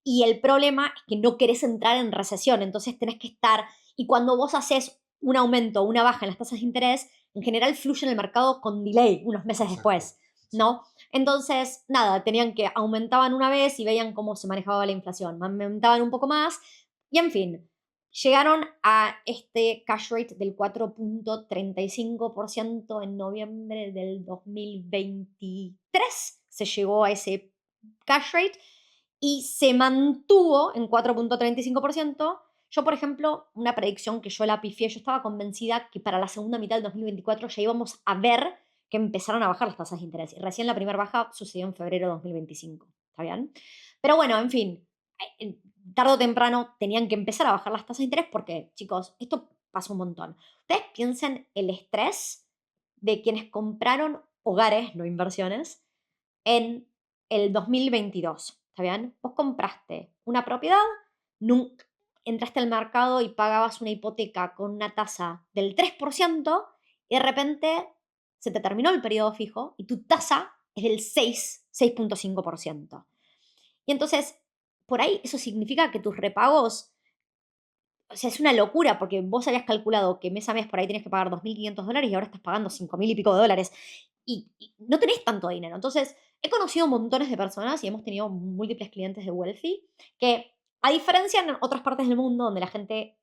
Y el problema es que no querés entrar en recesión, entonces tenés que estar. Y cuando vos haces un aumento o una baja en las tasas de interés, en general fluye en el mercado con delay, unos meses después. ¿no? Entonces, nada, aumentaban una vez y veían cómo se manejaba la inflación, aumentaban un poco más y en fin, llegaron a este cash rate del 4.35% en noviembre del 2023, se llegó a ese cash rate y se mantuvo en 4.35%. Yo, por ejemplo, una predicción que yo la pifié, yo estaba convencida que para la segunda mitad del 2024 ya íbamos a ver que empezaron a bajar las tasas de interés. Y recién la primera baja sucedió en febrero de 2025. ¿Está bien? Pero bueno, en fin, tarde o temprano tenían que empezar a bajar las tasas de interés porque, chicos, esto pasa un montón. Ustedes piensen el estrés de quienes compraron hogares, no inversiones, en el 2022. ¿Está bien? Vos compraste una propiedad, entraste al mercado y pagabas una hipoteca con una tasa del 3% y de repente se te terminó el periodo fijo y tu tasa es del 6.5%. Y entonces, por ahí eso significa que tus repagos, o sea, es una locura porque vos habías calculado que mes a mes por ahí tenés que pagar $2.500 y ahora estás pagando 5.000 y pico de dólares y no tenés tanto dinero. Entonces, he conocido montones de personas y hemos tenido múltiples clientes de Wealthy que, a diferencia en otras partes del mundo donde la gente,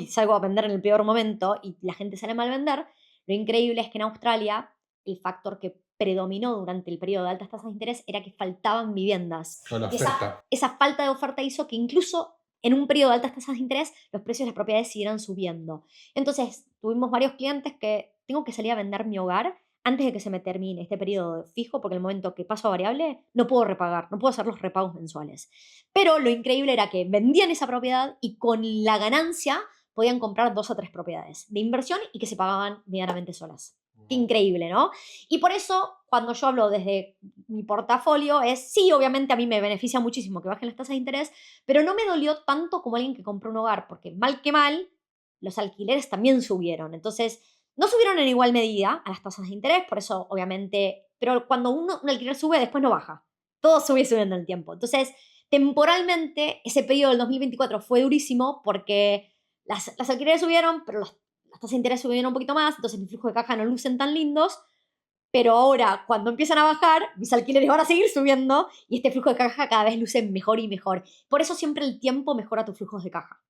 salgo a vender en el peor momento y la gente sale mal vender, lo increíble es que en Australia el factor que predominó durante el periodo de altas tasas de interés era que faltaban viviendas. Con la Esa, oferta. esa falta de oferta hizo que incluso en un periodo de altas tasas de interés los precios de las propiedades siguieran subiendo. Entonces, tuvimos varios clientes que tengo que salir a vender mi hogar antes de que se me termine este periodo fijo, porque en el momento que paso a variable no puedo repagar, no puedo hacer los repagos mensuales. Pero lo increíble era que vendían esa propiedad y con la ganancia podían comprar 2 o 3 propiedades de inversión y que se pagaban medianamente solas. Qué increíble, ¿no? Y por eso, cuando yo hablo desde mi portafolio, sí, obviamente a mí me beneficia muchísimo que bajen las tasas de interés, pero no me dolió tanto como alguien que compró un hogar, porque mal que mal, los alquileres también subieron. Entonces, no subieron en igual medida a las tasas de interés, por eso, obviamente, pero cuando un alquiler sube, después no baja. Todo sube subiendo en el tiempo. Entonces, temporalmente, ese periodo del 2024 fue durísimo porque las alquileres subieron, pero las tasas de interés subieron un poquito más, entonces mi flujo de caja no lucen tan lindos, pero ahora, cuando empiezan a bajar, mis alquileres van a seguir subiendo y este flujo de caja cada vez luce mejor y mejor. Por eso siempre el tiempo mejora tus flujos de caja.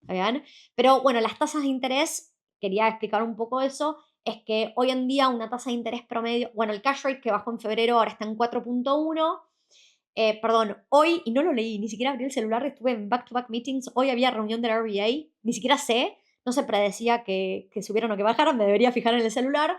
¿Está bien? Pero bueno, las tasas de interés, quería explicar un poco eso, es que hoy en día una tasa de interés promedio, bueno, el cash rate que bajó en febrero ahora está en 4.1. Perdón, hoy, y no lo leí, ni siquiera abrí el celular, estuve en back-to-back meetings, hoy había reunión del RBA, ni siquiera sé, no se predecía que subieran o que bajaran, me debería fijar en el celular.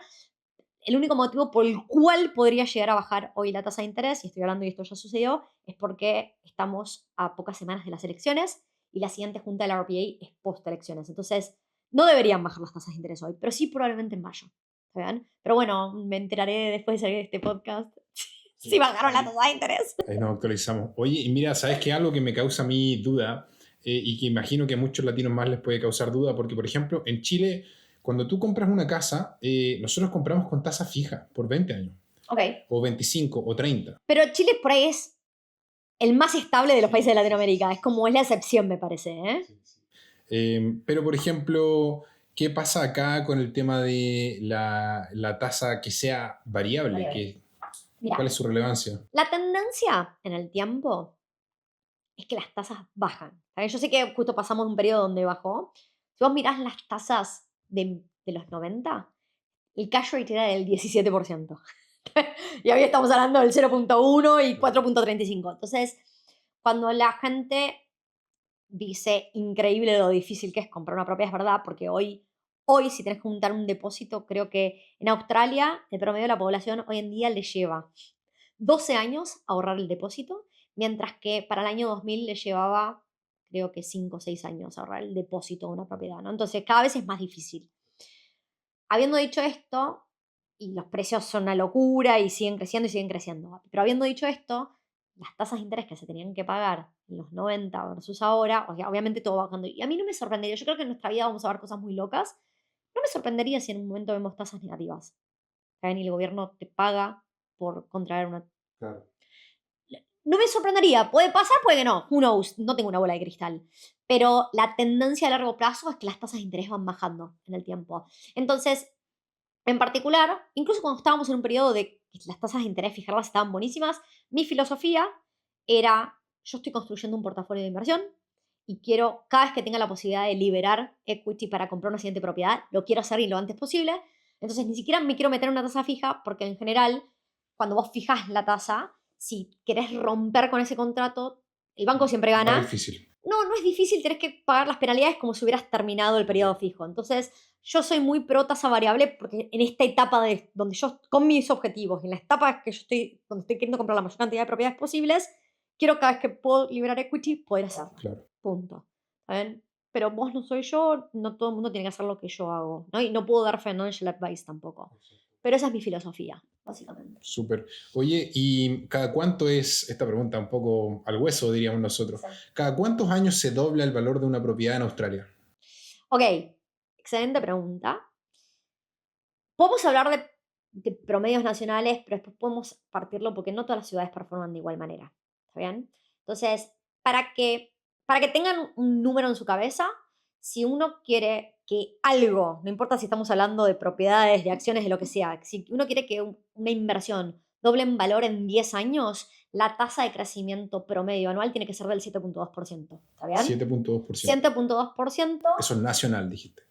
El único motivo por el cual podría llegar a bajar hoy la tasa de interés, y estoy hablando y esto ya sucedió, es porque estamos a pocas semanas de las elecciones y la siguiente junta del RBA es post-elecciones. Entonces, no deberían bajar las tasas de interés hoy, pero sí probablemente en mayo. ¿Está bien? Pero bueno, me enteraré después de salir de este podcast si bajaron la tasa de interés. Ahí nos actualizamos. Oye, y mira, ¿sabes qué? Algo que me causa a mí duda y que imagino que a muchos latinos más les puede causar duda, porque, por ejemplo, en Chile, cuando tú compras una casa, nosotros compramos con tasa fija por 20 años. Ok. O 25 o 30. Pero Chile por ahí es el más estable de los países de Latinoamérica. Es como es la excepción, me parece, ¿eh? Pero, por ejemplo, ¿qué pasa acá con el tema de la tasa que sea variable? Mira, ¿Cuál es su relevancia? la tendencia en el tiempo es que las tasas bajan. ¿Saben? Yo sé que justo pasamos un periodo donde bajó. Si vos mirás las tasas de los 90, el cash rate era del 17%. Y hoy estamos hablando del 0.1 y 4.35. Entonces, cuando la gente dice increíble lo difícil que es comprar una propiedad, es verdad, porque hoy si tenés que juntar un depósito, creo que en Australia, el promedio de la población hoy en día le lleva 12 años a ahorrar el depósito, mientras que para el año 2000 le llevaba, creo que 5 o 6 años a ahorrar el depósito de una propiedad, ¿no? Entonces, cada vez es más difícil. Habiendo dicho esto, y los precios son una locura y siguen creciendo y siguen creciendo, pero habiendo dicho esto, las tasas de interés que se tenían que pagar en los 90 versus ahora, o sea, obviamente todo va bajando. Y a mí no me sorprendería, yo creo que en nuestra vida vamos a ver cosas muy locas, no me sorprendería si en un momento vemos tasas negativas. ¿Saben? Y el gobierno te paga por contraer una... Claro. No me sorprendería, puede pasar, puede que no, who knows, no tengo una bola de cristal. Pero la tendencia a largo plazo es que las tasas de interés van bajando en el tiempo. Entonces, En particular, incluso cuando estábamos en un periodo de que las tasas de interés, fijarlas, estaban buenísimas, mi filosofía era, yo estoy construyendo un portafolio de inversión y quiero, cada vez que tenga la posibilidad de liberar equity para comprar una siguiente propiedad, lo quiero hacer y lo antes posible. Entonces, ni siquiera me quiero meter en una tasa fija, porque en general, cuando vos fijas la tasa, si querés romper con ese contrato, el banco siempre Más gana. difícil. No, no es difícil, tenés que pagar las penalidades como si hubieras terminado el periodo fijo. Entonces, yo soy muy pro tasa variable porque en esta etapa de donde yo, con mis objetivos, en la etapa que yo estoy, donde estoy queriendo comprar la mayor cantidad de propiedades posibles, quiero cada vez que puedo liberar equity, poder hacerlo. Claro. Punto. ¿Saben? Pero vos no soy yo, no todo el mundo tiene que hacer lo que yo hago, ¿no? Y no puedo dar financial advice tampoco. Pero esa es mi filosofía, básicamente. Súper. Oye, ¿y cada cuánto es, esta pregunta un poco al hueso, diríamos nosotros, Sí. cada cuántos años se dobla el valor de una propiedad en Australia? Ok, excelente pregunta. Podemos hablar de promedios nacionales, pero después podemos partirlo porque no todas las ciudades performan de igual manera. ¿Está bien? Entonces, para que tengan un número en su cabeza, si uno quiere que algo, no importa si estamos hablando de propiedades, de acciones, de lo que sea, si uno quiere que una inversión doble en valor en 10 años, la tasa de crecimiento promedio anual tiene que ser del 7.2%. ¿Está bien? 7.2%. 7.2%. Eso es nacional, dijiste.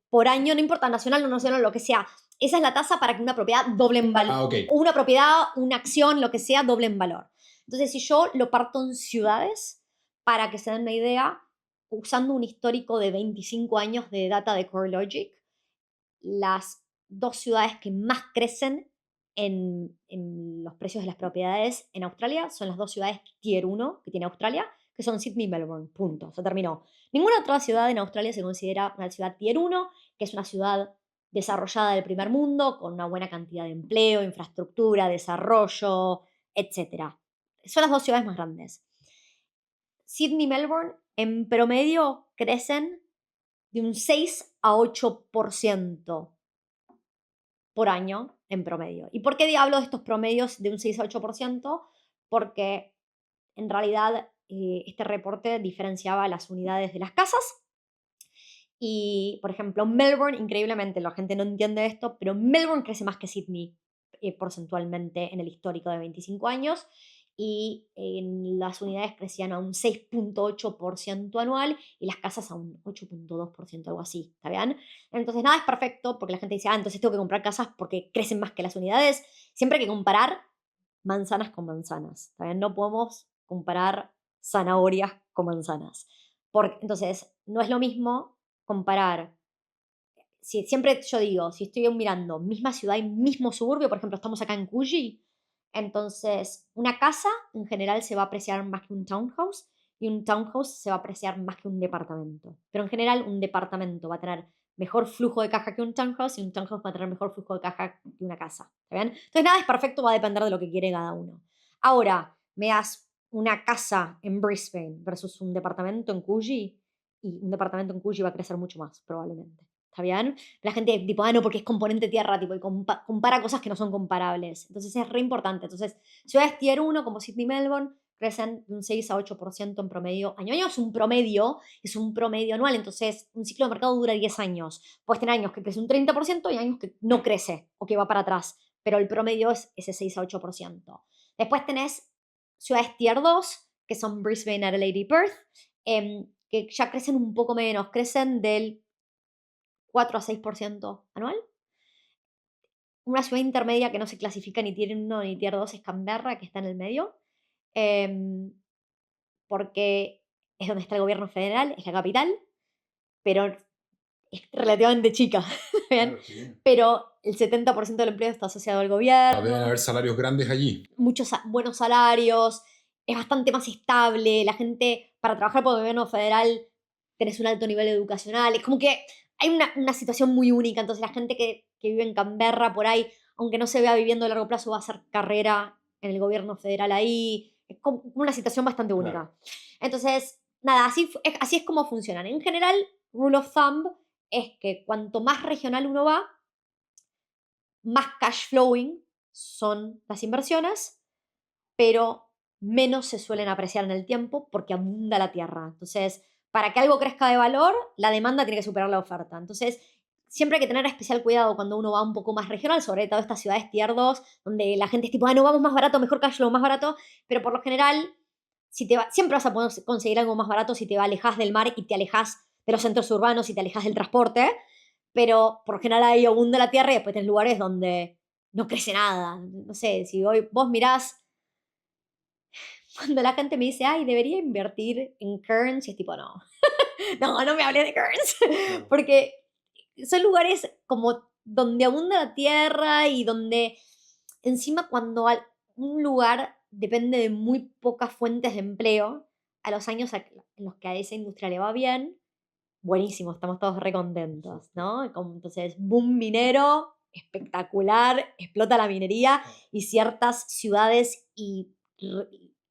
Por año, no importa, nacional o no nacional, lo que sea. Esa es la tasa para que una propiedad doble en valor. Ah, ok. Una propiedad, una acción, lo que sea, doble en valor. Entonces, si yo lo parto en ciudades, para que se den una idea, usando un histórico de 25 años de data de CoreLogic, las dos ciudades que más crecen en los precios de las propiedades en Australia son las dos ciudades Tier 1 que tiene Australia, que son Sydney y Melbourne. Punto. Se terminó. Ninguna otra ciudad en Australia se considera una ciudad Tier 1, que es una ciudad desarrollada del primer mundo, con una buena cantidad de empleo, infraestructura, desarrollo, etc. Son las dos ciudades más grandes. Sydney y Melbourne en promedio crecen de un 6 a 8% por año en promedio. ¿Y por qué hablo de estos promedios de un 6 a 8%? Porque en realidad este reporte diferenciaba las unidades de las casas. Y, por ejemplo, Melbourne, increíblemente, la gente no entiende esto, pero Melbourne crece más que Sydney porcentualmente en el histórico de 25 años. Y en las unidades crecían a un 6.8% anual y las casas a un 8.2%, algo así, ¿está bien? Entonces nada es perfecto porque la gente dice, entonces tengo que comprar casas porque crecen más que las unidades. Siempre hay que comparar manzanas con manzanas, ¿está bien? No podemos comparar zanahorias con manzanas. Entonces, no es lo mismo comparar. Siempre yo digo, si estoy mirando misma ciudad y mismo suburbio, por ejemplo, estamos acá en Coogee, entonces una casa en general se va a apreciar más que un townhouse y un townhouse se va a apreciar más que un departamento. Pero en general un departamento va a tener mejor flujo de caja que un townhouse y un townhouse va a tener mejor flujo de caja que una casa. ¿Está bien? Entonces nada es perfecto, va a depender de lo que quiere cada uno. Ahora, me das una casa en Brisbane versus un departamento en Coogee y un departamento en Coogee va a crecer mucho más, probablemente. ¿Está bien? La gente tipo, no, porque es componente tierra, tipo, y compara cosas que no son comparables. Entonces es re importante. Entonces, ciudades tier 1 como Sydney y Melbourne crecen de un 6 a 8% en promedio año a año. Es un promedio anual. Entonces, un ciclo de mercado dura 10 años. Puedes tener años que crece un 30% y años que no crece o que va para atrás. Pero el promedio es ese 6 a 8%. Después tenés ciudades tier 2, que son Brisbane, Adelaide y Perth, que ya crecen un poco menos. Crecen del 4 a 6% anual. Una ciudad intermedia que no se clasifica ni tier 1 ni tier 2 es Canberra, que está en el medio, porque es donde está el gobierno federal, es la capital, pero es relativamente chica. Claro, sí. Pero el 70% del empleo está asociado al Deben gobierno, haber salarios grandes allí. muchos buenos salarios, es bastante más estable, la gente para trabajar por el gobierno federal tenés un alto nivel educacional, es como que hay una situación muy única, entonces la gente que vive en Canberra por ahí, aunque no se vea viviendo a largo plazo, va a hacer carrera en el gobierno federal ahí, es como una situación bastante única. Claro. Entonces, nada, así es como funcionan. En general, rule of thumb es que cuanto más regional uno va, más cash flowing son las inversiones, pero menos se suelen apreciar en el tiempo porque abunda la tierra. Entonces, para que algo crezca de valor, la demanda tiene que superar la oferta. Entonces, siempre hay que tener especial cuidado cuando uno va un poco más regional, sobre todo estas ciudades tier 2, donde la gente es tipo, no, vamos más barato, mejor cash flow, más barato, pero por lo general, siempre vas a poder conseguir algo más barato si te alejas del mar y te alejas de los centros urbanos y te alejas del transporte, pero por lo general ahí abunda la tierra y después tenés lugares donde no crece nada. No sé, si hoy vos mirás, cuando la gente me dice, ay, debería invertir en Kearns, y es tipo, no, no me hables de Kearns, Claro. porque son lugares como donde abunda la tierra y donde encima cuando un lugar depende de muy pocas fuentes de empleo, a los años en los que a esa industria le va bien, buenísimo, estamos todos recontentos, ¿no? Entonces, boom minero, espectacular, explota la minería y ciertas ciudades y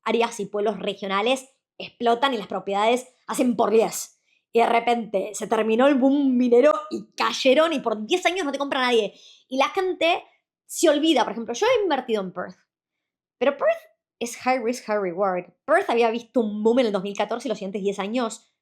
áreas y pueblos regionales explotan y las propiedades hacen por 10. Y de repente se terminó el boom minero y cayeron y por 10 años no te compra nadie. Y la gente se olvida, por ejemplo, yo he invertido en Perth, pero Perth es high risk, high reward. Perth había visto un boom en el 2014 y los siguientes 10 años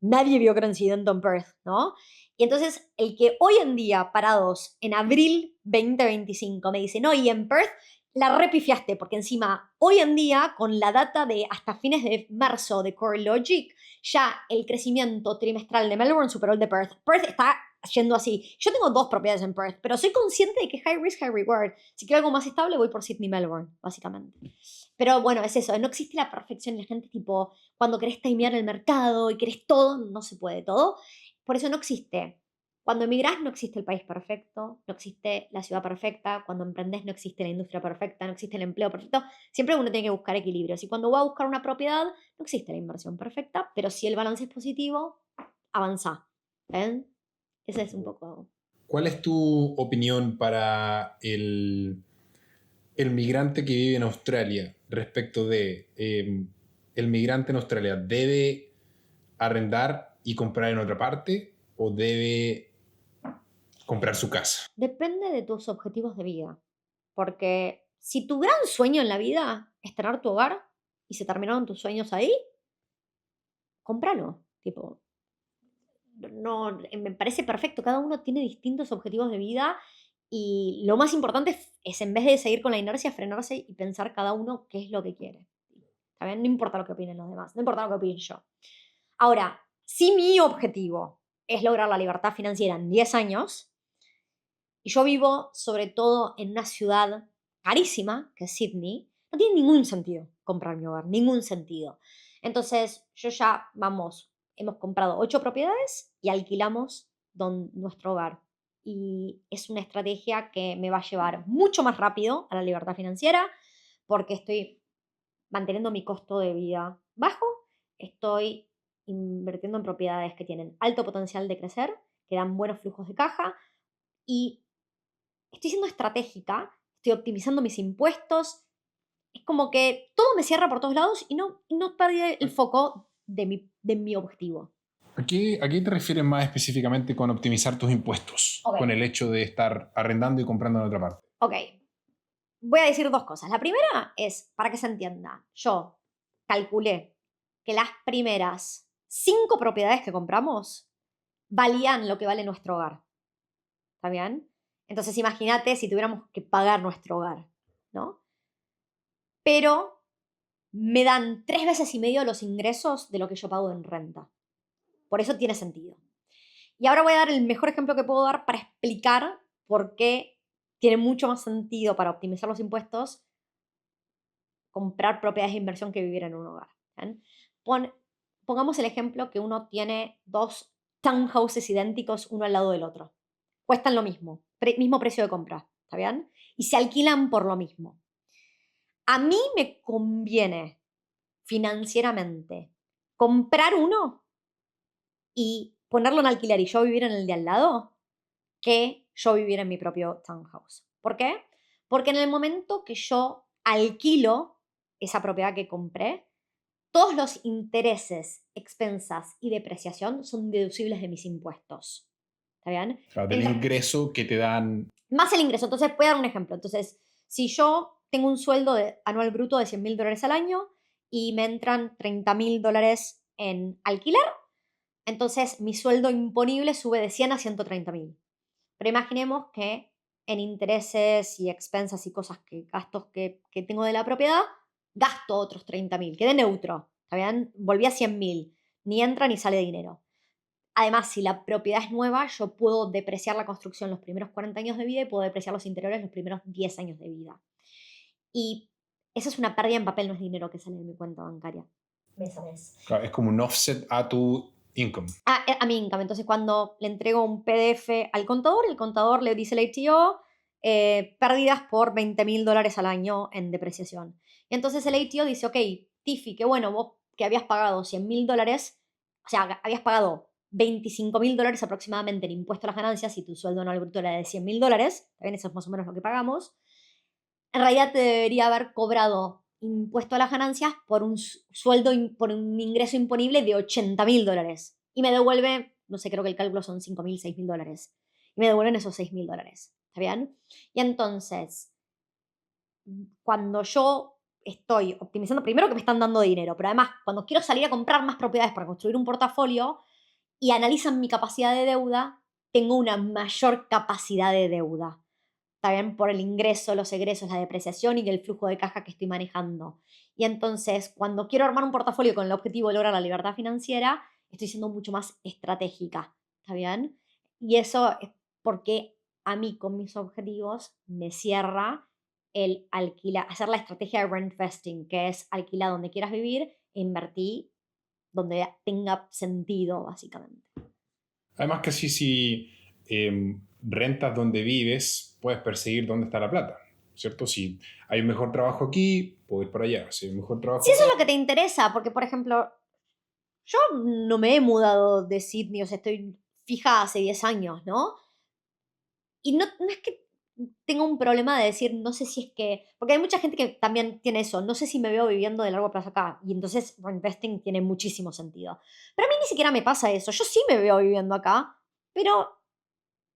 nadie vio gran incidente en Perth, ¿no? Y entonces, el que hoy en día, parados en abril 2025, me dice, no, y en Perth la repifiaste, porque encima, hoy en día, con la data de hasta fines de marzo de CoreLogic, ya el crecimiento trimestral de Melbourne superó el de Perth. Perth está yendo así. Yo tengo 2 propiedades en Perth, pero soy consciente de que high risk, high reward. Si quiero algo más estable, voy por Sydney, Melbourne, básicamente. Pero bueno, es eso, no existe la perfección. La gente tipo, cuando querés timear el mercado y querés todo, no se puede todo. Por eso no existe. Cuando emigrás no existe el país perfecto, no existe la ciudad perfecta, cuando emprendés no existe la industria perfecta, no existe el empleo perfecto. Siempre uno tiene que buscar equilibrios. Y cuando va a buscar una propiedad, no existe la inversión perfecta, pero si el balance es positivo, avanza. ¿Ven? Ese es un poco... ¿Cuál es tu opinión para el migrante que vive en Australia respecto de el migrante en Australia debe arrendar y comprar en otra parte o debe comprar su casa? Depende de tus objetivos de vida. Porque si tu gran sueño en la vida es tener tu hogar y se terminaron tus sueños ahí, cómpralo. Tipo, no, me parece perfecto. Cada uno tiene distintos objetivos de vida y lo más importante es en vez de seguir con la inercia, frenarse y pensar cada uno qué es lo que quiere. ¿Está bien? No importa lo que opinen los demás, no importa lo que opine yo. Ahora, si mi objetivo es lograr la libertad financiera en 10 años, y yo vivo sobre todo en una ciudad carísima, que es Sydney, no tiene ningún sentido comprar mi hogar, ningún sentido. Entonces, yo ya, vamos, hemos comprado 8 propiedades y alquilamos nuestro hogar. Y es una estrategia que me va a llevar mucho más rápido a la libertad financiera porque estoy manteniendo mi costo de vida bajo, estoy invirtiendo en propiedades que tienen alto potencial de crecer, que dan buenos flujos de caja y estoy siendo estratégica, estoy optimizando mis impuestos. Es como que todo me cierra por todos lados y no perdí el foco de mi objetivo. ¿A qué te refieres más específicamente con optimizar tus impuestos? Ok, Con el hecho de estar arrendando y comprando en otra parte. ok. Voy a decir 2 cosas. La primera es, para que se entienda, yo calculé que las primeras 5 propiedades que compramos valían lo que vale nuestro hogar. ¿Está bien? Entonces imagínate si tuviéramos que pagar nuestro hogar, ¿no? Pero me dan 3 veces y medio los ingresos de lo que yo pago en renta. Por eso tiene sentido. Y ahora voy a dar el mejor ejemplo que puedo dar para explicar por qué tiene mucho más sentido para optimizar los impuestos comprar propiedades de inversión que vivir en un hogar. ¿Bien? Pongamos el ejemplo que uno tiene 2 townhouses idénticos uno al lado del otro. Cuestan lo mismo, mismo precio de compra, ¿está bien? Y se alquilan por lo mismo. A mí me conviene financieramente comprar uno y ponerlo en alquiler y yo vivir en el de al lado que yo vivir en mi propio townhouse. ¿Por qué? Porque en el momento que yo alquilo esa propiedad que compré, todos los intereses, expensas y depreciación son deducibles de mis impuestos. ¿Está bien? Claro, del ingreso que te dan. Más el ingreso. Entonces, voy a dar un ejemplo. Entonces, si yo tengo un sueldo anual bruto de $100,000 al año y me entran $30,000 en alquiler, Entonces mi sueldo imponible sube de 100 a 130.000. Pero imaginemos que en intereses y expensas y cosas gastos que tengo de la propiedad, gasto otros 30.000, quedé neutro, ¿está bien? Volví a 100.000, ni entra ni sale dinero. Además, si la propiedad es nueva, yo puedo depreciar la construcción los primeros 40 años de vida y puedo depreciar los interiores los primeros 10 años de vida. Y eso es una pérdida en papel, no es dinero que sale de mi cuenta bancaria mes a mes. Claro, es como un offset a tu income. A mi income. Entonces, cuando le entrego un PDF al contador, el contador le dice al ATO pérdidas por $20.000 al año en depreciación. Y entonces el ATO dice, ok, Tiffy, qué bueno, vos que habías pagado $100.000, o sea, habías pagado $25.000 aproximadamente en impuesto a las ganancias y tu sueldo anual bruto era de $100.000, también eso es más o menos lo que pagamos, en realidad te debería haber cobrado impuesto a las ganancias por un sueldo, por un ingreso imponible de $80.000. Y me devuelve, no sé, creo que el cálculo son $5.000, $6.000. Y me devuelven esos $6.000. ¿Está bien? Y entonces, cuando yo estoy optimizando, primero que me están dando dinero, pero además, cuando quiero salir a comprar más propiedades para construir un portafolio y analizan mi capacidad de deuda, tengo una mayor capacidad de deuda. Está bien, por el ingreso, los egresos, la depreciación y el flujo de caja que estoy manejando. Y entonces, cuando quiero armar un portafolio con el objetivo de lograr la libertad financiera, estoy siendo mucho más estratégica. ¿Está bien? Y eso es porque a mí, con mis objetivos, me cierra el alquilar, hacer la estrategia de rent vesting, que es alquilar donde quieras vivir e invertir donde tenga sentido, básicamente. Además que así si rentas donde vives, puedes perseguir dónde está la plata, ¿cierto? Si hay un mejor trabajo aquí, puedo ir para allá. Si hay un mejor trabajo Si eso es acá, lo que te interesa, porque, por ejemplo, yo no me he mudado de Sydney, o sea, estoy fija hace 10 años, ¿no? Y no es que tenga un problema de decir, no sé si es que, porque hay mucha gente que también tiene eso, no sé si me veo viviendo de largo plazo acá, y entonces reinvesting tiene muchísimo sentido. Pero a mí ni siquiera me pasa eso, yo sí me veo viviendo acá, pero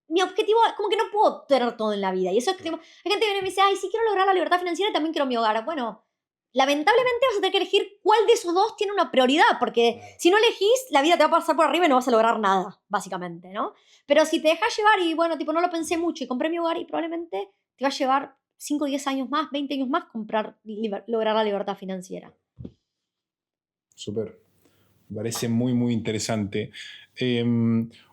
mi objetivo es como que no puedo tener todo en la vida. Y eso es que hay gente que viene y me dice, ay, sí quiero lograr la libertad financiera, también quiero mi hogar. Bueno, lamentablemente vas a tener que elegir cuál de esos dos tiene una prioridad, porque si no elegís, la vida te va a pasar por arriba y no vas a lograr nada, básicamente, ¿no? Pero si te dejas llevar y, bueno, tipo, no lo pensé mucho y compré mi hogar y probablemente te va a llevar 5, 10 años más, 20 años más lograr la libertad financiera. súper. Me parece muy, muy interesante.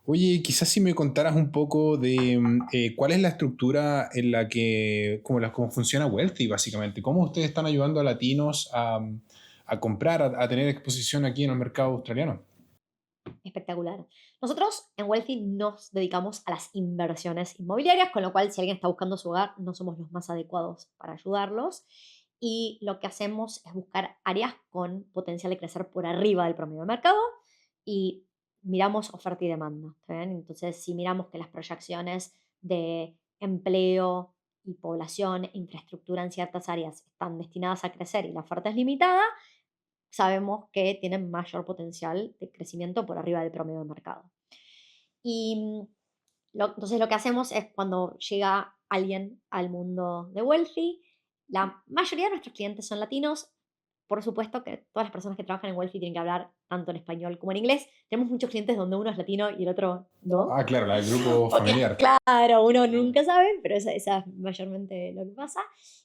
Oye, quizás si me contaras un poco de cuál es la estructura en la que, cómo funciona Wealthy, básicamente. ¿Cómo ustedes están ayudando a latinos a comprar, a tener exposición aquí en el mercado australiano? Espectacular. Nosotros en Wealthy nos dedicamos a las inversiones inmobiliarias, con lo cual si alguien está buscando su hogar, no somos los más adecuados para ayudarlos. Y lo que hacemos es buscar áreas con potencial de crecer por arriba del promedio de mercado y miramos oferta y demanda. ¿Está bien? Entonces, si miramos que las proyecciones de empleo y población, infraestructura en ciertas áreas están destinadas a crecer y la oferta es limitada, sabemos que tienen mayor potencial de crecimiento por arriba del promedio de mercado. Y entonces lo que hacemos es cuando llega alguien al mundo de Wealthy, la mayoría de nuestros clientes son latinos. Por supuesto que todas las personas que trabajan en Wealthy tienen que hablar tanto en español como en inglés. Tenemos muchos clientes donde uno es latino y el otro no. Ah, claro, el grupo Porque, familiar. claro, uno nunca sabe, pero esa es mayormente lo que pasa.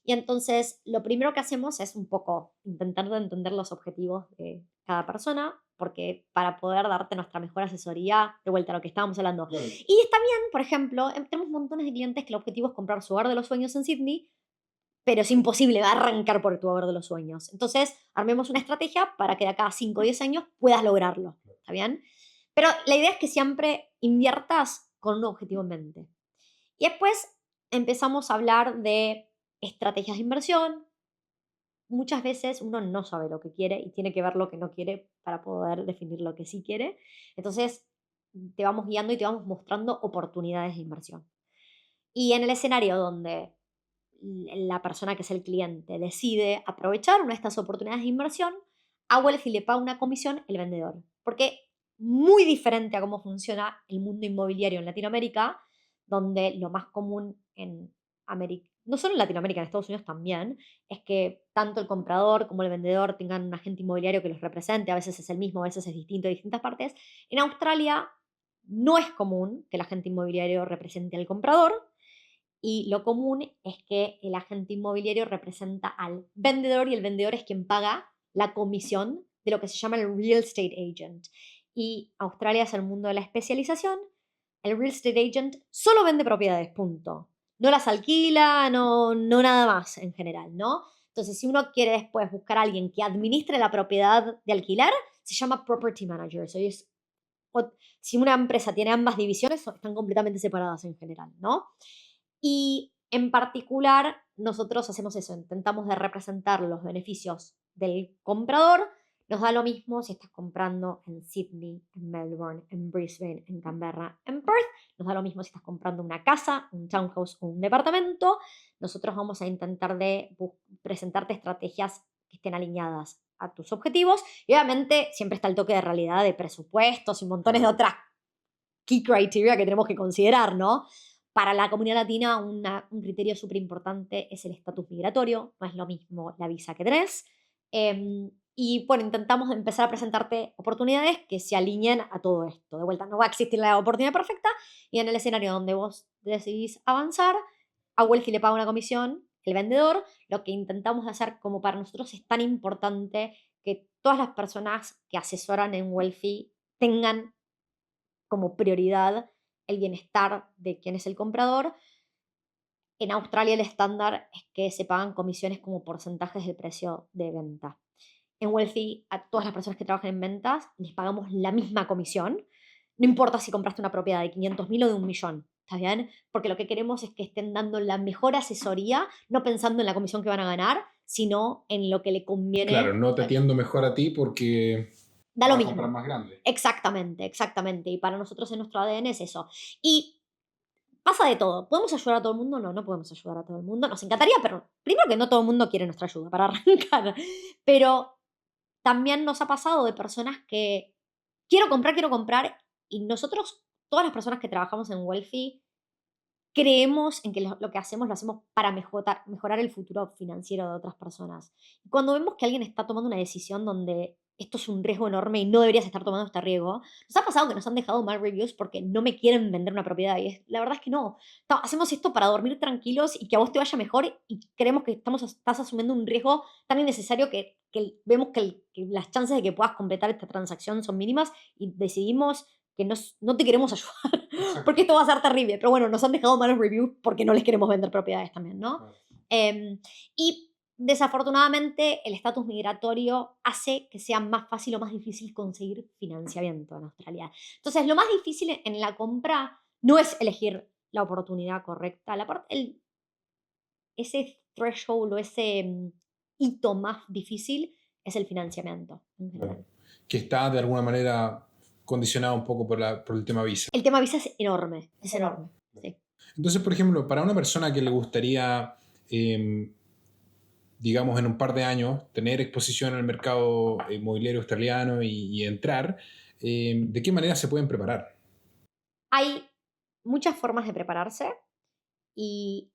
Y entonces, lo primero que hacemos es un poco intentar de entender los objetivos de cada persona, porque para poder darte nuestra mejor asesoría, de vuelta a lo que estábamos hablando. Claro. Y está bien, por ejemplo, tenemos montones de clientes que el objetivo es comprar su hogar de los sueños en Sydney, pero es imposible arrancar por tu hogar de los sueños. Entonces, armemos una estrategia para que de acá a 5 o 10 años puedas lograrlo. ¿Está bien? Pero la idea es que siempre inviertas con un objetivo en mente. Y después empezamos a hablar de estrategias de inversión. Muchas veces uno no sabe lo que quiere y tiene que ver lo que no quiere para poder definir lo que sí quiere. Entonces, te vamos guiando y te vamos mostrando oportunidades de inversión. Y en el escenario donde la persona que es el cliente decide aprovechar una de estas oportunidades de inversión, a Wealthy le paga una comisión el vendedor. Porque muy diferente a cómo funciona el mundo inmobiliario en Latinoamérica, donde lo más común en no solo en Latinoamérica, en Estados Unidos también, es que tanto el comprador como el vendedor tengan un agente inmobiliario que los represente, a veces es el mismo, a veces es distinto en distintas partes. En Australia no es común que el agente inmobiliario represente al comprador, y lo común es que el agente inmobiliario representa al vendedor y el vendedor es quien paga la comisión de lo que se llama el real estate agent. Y Australia es el mundo de la especialización. El real estate agent solo vende propiedades, punto. No las alquila, no nada más en general, ¿no? Entonces, si uno quiere después buscar a alguien que administre la propiedad de alquilar, se llama property manager. Si una empresa tiene ambas divisiones, están completamente separadas en general, ¿no? Y en particular, nosotros hacemos eso, intentamos de representar los beneficios del comprador. Nos da lo mismo si estás comprando en Sydney, en Melbourne, en Brisbane, en Canberra, en Perth. Nos da lo mismo si estás comprando una casa, un townhouse o un departamento. Nosotros vamos a intentar de presentarte estrategias que estén alineadas a tus objetivos. Y obviamente siempre está el toque de realidad de presupuestos y montones de otras key criteria que tenemos que considerar, ¿no? Para la comunidad latina, un criterio súper importante es el estatus migratorio, no es lo mismo la visa que tenés. Y bueno, intentamos empezar a presentarte oportunidades que se alineen a todo esto. De vuelta, no va a existir la oportunidad perfecta, y en el escenario donde vos decidís avanzar, a Wealthy le paga una comisión, el vendedor. Lo que intentamos hacer, como para nosotros es tan importante que todas las personas que asesoran en Wealthy tengan como prioridad el bienestar de quien es el comprador. En Australia el estándar es que se pagan comisiones como porcentajes del precio de venta. En Wealthy, a todas las personas que trabajan en ventas les pagamos la misma comisión. No importa si compraste una propiedad de 500.000 o de 1.000.000, ¿está bien? Porque lo que queremos es que estén dando la mejor asesoría, no pensando en la comisión que van a ganar, sino en lo que le Claro, conviene. no te atiendo mejor a ti porque Da lo vas a comprar mismo. más grande. Exactamente, exactamente. Y para nosotros en nuestro ADN es eso. Y pasa de todo. ¿Podemos ayudar a todo el mundo? No, no podemos ayudar a todo el mundo. Nos encantaría, pero primero que no todo el mundo quiere nuestra ayuda para arrancar. Pero también nos ha pasado de personas que quiero comprar, y nosotros, todas las personas que trabajamos en Wealthy, creemos en que lo que hacemos lo hacemos para mejorar el futuro financiero de otras personas. Y cuando vemos que alguien está tomando una decisión donde esto es un riesgo enorme y no deberías estar tomando este riesgo, nos ha pasado que nos han dejado mal reviews porque no me quieren vender una propiedad. Y la verdad es que no. Hacemos esto para dormir tranquilos y que a vos te vaya mejor, y creemos que estás asumiendo un riesgo tan innecesario que vemos que las chances de que puedas completar esta transacción son mínimas, y decidimos que no te queremos ayudar porque Exacto. esto va a ser terrible. Pero bueno, nos han dejado malos reviews porque no les queremos vender propiedades también, ¿no? Claro. Y desafortunadamente el estatus migratorio hace que sea más fácil o más difícil conseguir financiamiento en Australia. Entonces, lo más difícil en la compra no es elegir la oportunidad correcta. Ese threshold o ese hito más difícil es el financiamiento en Claro. general. Que está de alguna manera condicionado un poco por el tema visa. El tema visa es enorme, es enorme. Sí. Entonces, por ejemplo, para una persona que le gustaría, eh, digamos, en un par de años, tener exposición al mercado inmobiliario australiano y entrar, ¿de qué manera se pueden preparar? Hay muchas formas de prepararse, y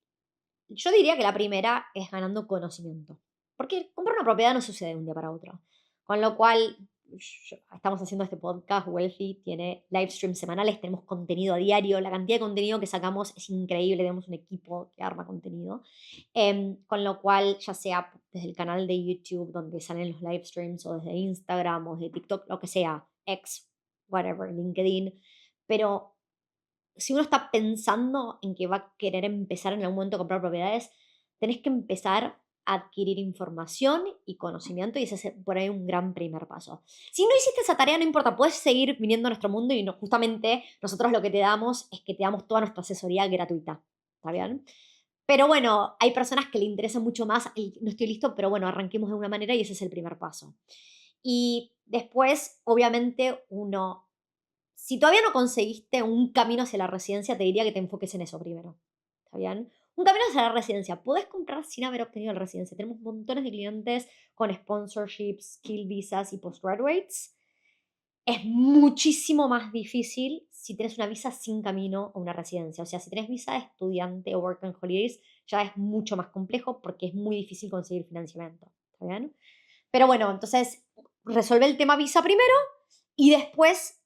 yo diría que la primera es ganando conocimiento. Porque comprar una propiedad no sucede de un día para otro. Con lo cual, estamos haciendo este podcast. Wealthy tiene live streams semanales, tenemos contenido a diario. La cantidad de contenido que sacamos es increíble. Tenemos un equipo que arma contenido. Con lo cual, ya sea desde el canal de YouTube, donde salen los live streams, o desde Instagram, o desde TikTok, lo que sea, X, whatever, LinkedIn. Pero si uno está pensando en que va a querer empezar en algún momento a comprar propiedades, tenés que empezar a adquirir información y conocimiento, y ese es por ahí un gran primer paso. Si no hiciste esa tarea, no importa, puedes seguir viniendo a nuestro mundo, y justamente nosotros lo que te damos es que te damos toda nuestra asesoría gratuita. ¿Está bien? Pero bueno, hay personas que le interesa mucho más no estoy listo, pero bueno, arranquemos de una manera y ese es el primer paso. Y después, obviamente, si todavía no conseguiste un camino hacia la residencia, te diría que te enfoques en eso primero. ¿Está bien? Un camino hacia la residencia. Podés comprar sin haber obtenido la residencia. Tenemos montones de clientes con sponsorships, skill visas y postgraduates. Es muchísimo más difícil si tienes una visa sin camino o una residencia. O sea, si tienes visa de estudiante o work and holidays, ya es mucho más complejo porque es muy difícil conseguir financiamiento. ¿Está bien? Pero bueno, entonces resolver el tema visa primero y después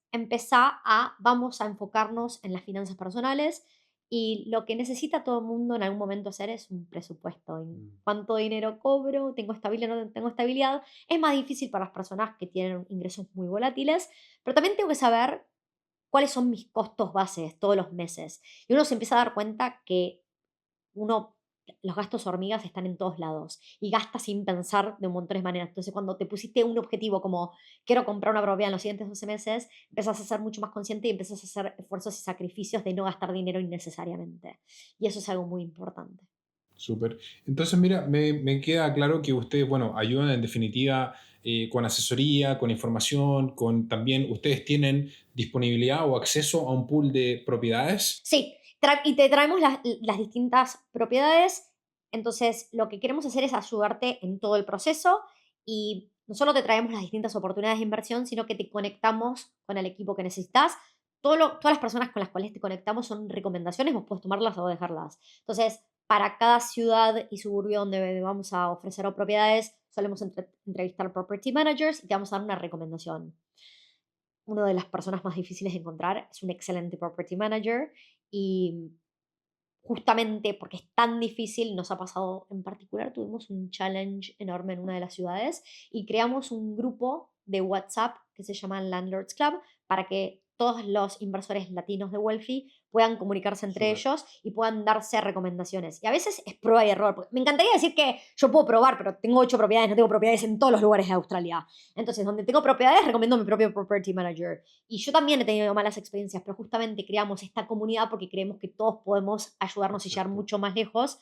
vamos a enfocarnos en las finanzas personales y lo que necesita todo el mundo en algún momento hacer es un presupuesto. En cuánto dinero cobro, tengo estabilidad, no tengo estabilidad. Es más difícil para las personas que tienen ingresos muy volátiles, pero también tengo que saber cuáles son mis costos bases todos los meses. Y uno se empieza a dar cuenta que uno, los gastos hormigas están en todos lados y gasta sin pensar de un montón de maneras. Entonces, cuando te pusiste un objetivo como quiero comprar una propiedad en los siguientes 12 meses, empezás a ser mucho más consciente y empiezas a hacer esfuerzos y sacrificios de no gastar dinero innecesariamente. Y eso es algo muy importante. Súper. Entonces, mira, me queda claro que ustedes, bueno, ayudan en definitiva con asesoría, con información, con también ustedes tienen disponibilidad o acceso a un pool de propiedades. Sí, y te traemos las distintas propiedades. Entonces, lo que queremos hacer es ayudarte en todo el proceso y no solo te traemos las distintas oportunidades de inversión, sino que te conectamos con el equipo que necesitas. Todas las personas con las cuales te conectamos son recomendaciones, vos puedes tomarlas o dejarlas. Entonces, para cada ciudad y suburbio donde vamos a ofrecer propiedades, solemos entrevistar property managers y te vamos a dar una recomendación. Una de las personas más difíciles de encontrar es un excelente property manager y justamente porque es tan difícil, nos ha pasado en particular, tuvimos un challenge enorme en una de las ciudades y creamos un grupo de WhatsApp que se llama Landlords Club para que todos los inversores latinos de Wealthy puedan comunicarse entre Súper. ellos y puedan darse recomendaciones. Y a veces es prueba y error. Porque me encantaría decir que yo puedo probar, pero tengo 8 propiedades, no tengo propiedades en todos los lugares de Australia. Entonces, donde tengo propiedades, recomiendo a mi propio property manager. Y yo también he tenido malas experiencias, pero justamente creamos esta comunidad porque creemos que todos podemos ayudarnos y llegar Exacto. mucho más lejos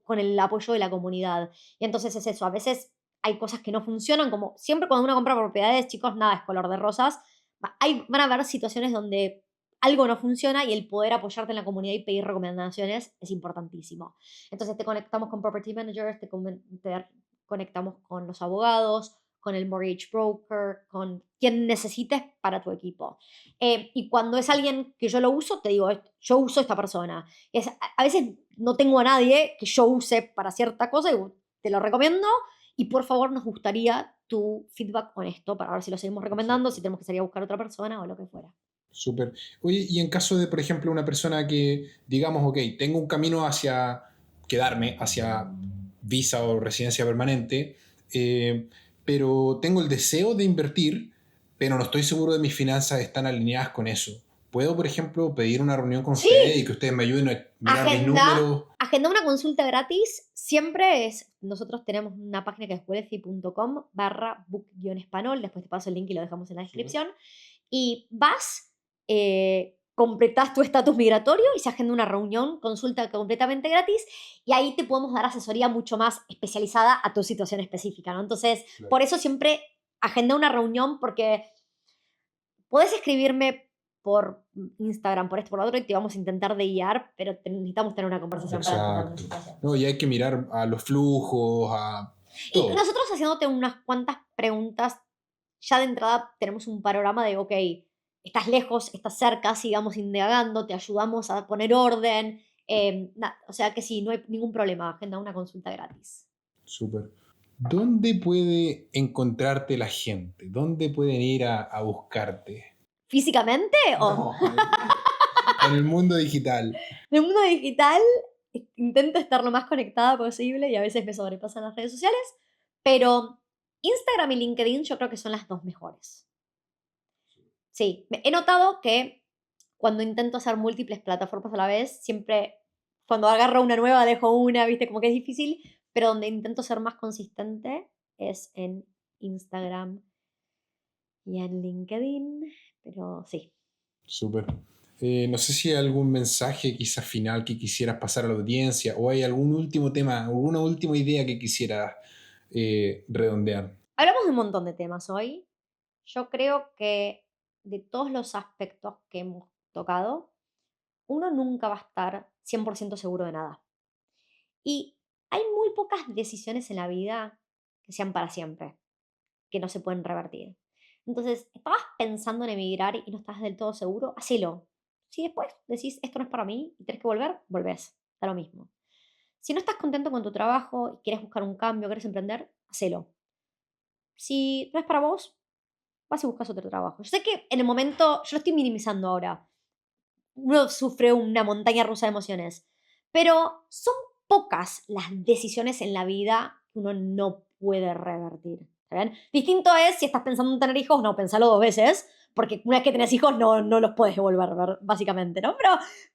con el apoyo de la comunidad. Y entonces es eso, a veces hay cosas que no funcionan, como siempre cuando uno compra propiedades, chicos, nada es color de rosas. Van a haber situaciones donde algo no funciona y el poder apoyarte en la comunidad y pedir recomendaciones es importantísimo. Entonces te conectamos con property managers, te conectamos con los abogados, con el mortgage broker, con quien necesites para tu equipo. Y cuando es alguien que yo lo uso, te digo, yo uso esta persona. A veces no tengo a nadie que yo use para cierta cosa y te lo recomiendo y por favor nos gustaría tu feedback honesto para ver si lo seguimos recomendando, si Exacto. tenemos que salir a buscar otra persona o lo que fuera. Súper. Oye, y en caso de, por ejemplo, una persona que, digamos, ok, tengo un camino hacia quedarme, hacia visa o residencia permanente, pero tengo el deseo de invertir, pero no estoy seguro de mis finanzas están alineadas con eso. ¿Puedo, por ejemplo, pedir una reunión con ustedes y Sí, que ustedes me ayuden a mirar mis agenda, números? agenda una consulta gratis. Siempre nosotros tenemos una página que es wealthy.com/book-español. Después te paso el link y lo dejamos en la Súper. descripción. Y vas, completás tu estatus migratorio y se agenda una reunión, consulta completamente gratis. Y ahí te podemos dar asesoría mucho más especializada a tu situación específica, ¿no? Entonces, Claro. por eso siempre agenda una reunión porque podés escribirme por Instagram, por esto, por lo otro, y te vamos a intentar de guiar, pero necesitamos tener una conversación para entender la Exacto. situación. No, y hay que mirar a los flujos, a Y todo. nosotros haciéndote unas cuantas preguntas, ya de entrada tenemos un panorama de, ok, estás lejos, estás cerca, sigamos indagando, te ayudamos a poner orden. O sea que sí, no hay ningún problema, agenda una consulta gratis. Súper. ¿Dónde puede encontrarte la gente? ¿Dónde pueden ir a buscarte? ¿Físicamente o No, en el mundo digital. en el mundo digital? Intento estar lo más conectada posible y a veces me sobrepasan las redes sociales, pero Instagram y LinkedIn yo creo que son las dos mejores. Sí, he notado que cuando intento hacer múltiples plataformas a la vez, siempre cuando agarro una nueva dejo una, viste, como que es difícil, pero donde intento ser más consistente es en Instagram y en LinkedIn, pero sí. Súper. No sé si hay algún mensaje quizás final que quisieras pasar a la audiencia o hay algún último tema, alguna última idea que quisieras redondear. Hablamos de un montón de temas hoy. Yo creo que de todos los aspectos que hemos tocado, uno nunca va a estar 100% seguro de nada. Y hay muy pocas decisiones en la vida que sean para siempre, que no se pueden revertir. Entonces, estabas pensando en emigrar y no estás del todo seguro, hacelo. Si después decís, esto no es para mí y tenés que volver, volvés. Da lo mismo. Si no estás contento con tu trabajo y quieres buscar un cambio, quieres emprender, hacelo. Si no es para vos, vas y buscas otro trabajo. Yo sé que en el momento, yo lo estoy minimizando ahora. Uno sufre una montaña rusa de emociones, pero son pocas las decisiones en la vida que uno no puede revertir. ¿Está bien? Distinto es si estás pensando en tener hijos, no, pensalo 2 veces, porque una vez que tenés hijos no los puedes devolver, básicamente, ¿no?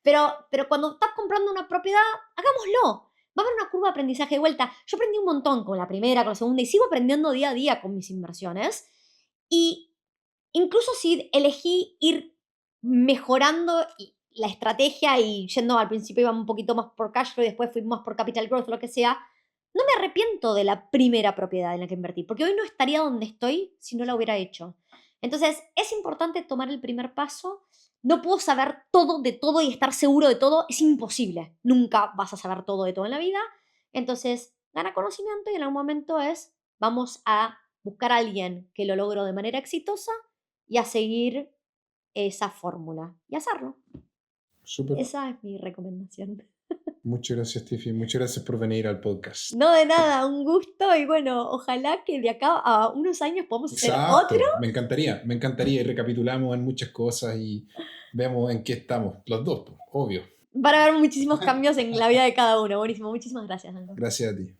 Pero cuando estás comprando una propiedad, hagámoslo. Va a haber una curva de aprendizaje de vuelta. Yo aprendí un montón con la primera, con la segunda, y sigo aprendiendo día a día con mis inversiones. Y incluso si elegí ir mejorando la estrategia y yendo al principio iba un poquito más por cash flow y después fui más por capital growth, lo que sea, no me arrepiento de la primera propiedad en la que invertí, porque hoy no estaría donde estoy si no la hubiera hecho. Entonces, es importante tomar el primer paso. No puedo saber todo de todo y estar seguro de todo. Es imposible. Nunca vas a saber todo de todo en la vida. Entonces, gana conocimiento y en algún momento vamos a buscar a alguien que lo logró de manera exitosa y a seguir esa fórmula y hacerlo. Súper. Esa es mi recomendación. Muchas gracias, Tiffy. Muchas gracias por venir al podcast. No, de nada, un gusto y bueno, ojalá que de acá a unos años podamos hacer Exacto. otro. Me encantaría y recapitulamos en muchas cosas y vemos en qué estamos, los dos, pues, obvio. Van a haber muchísimos cambios en la vida de cada uno. Buenísimo, muchísimas gracias, Anko. Gracias a ti.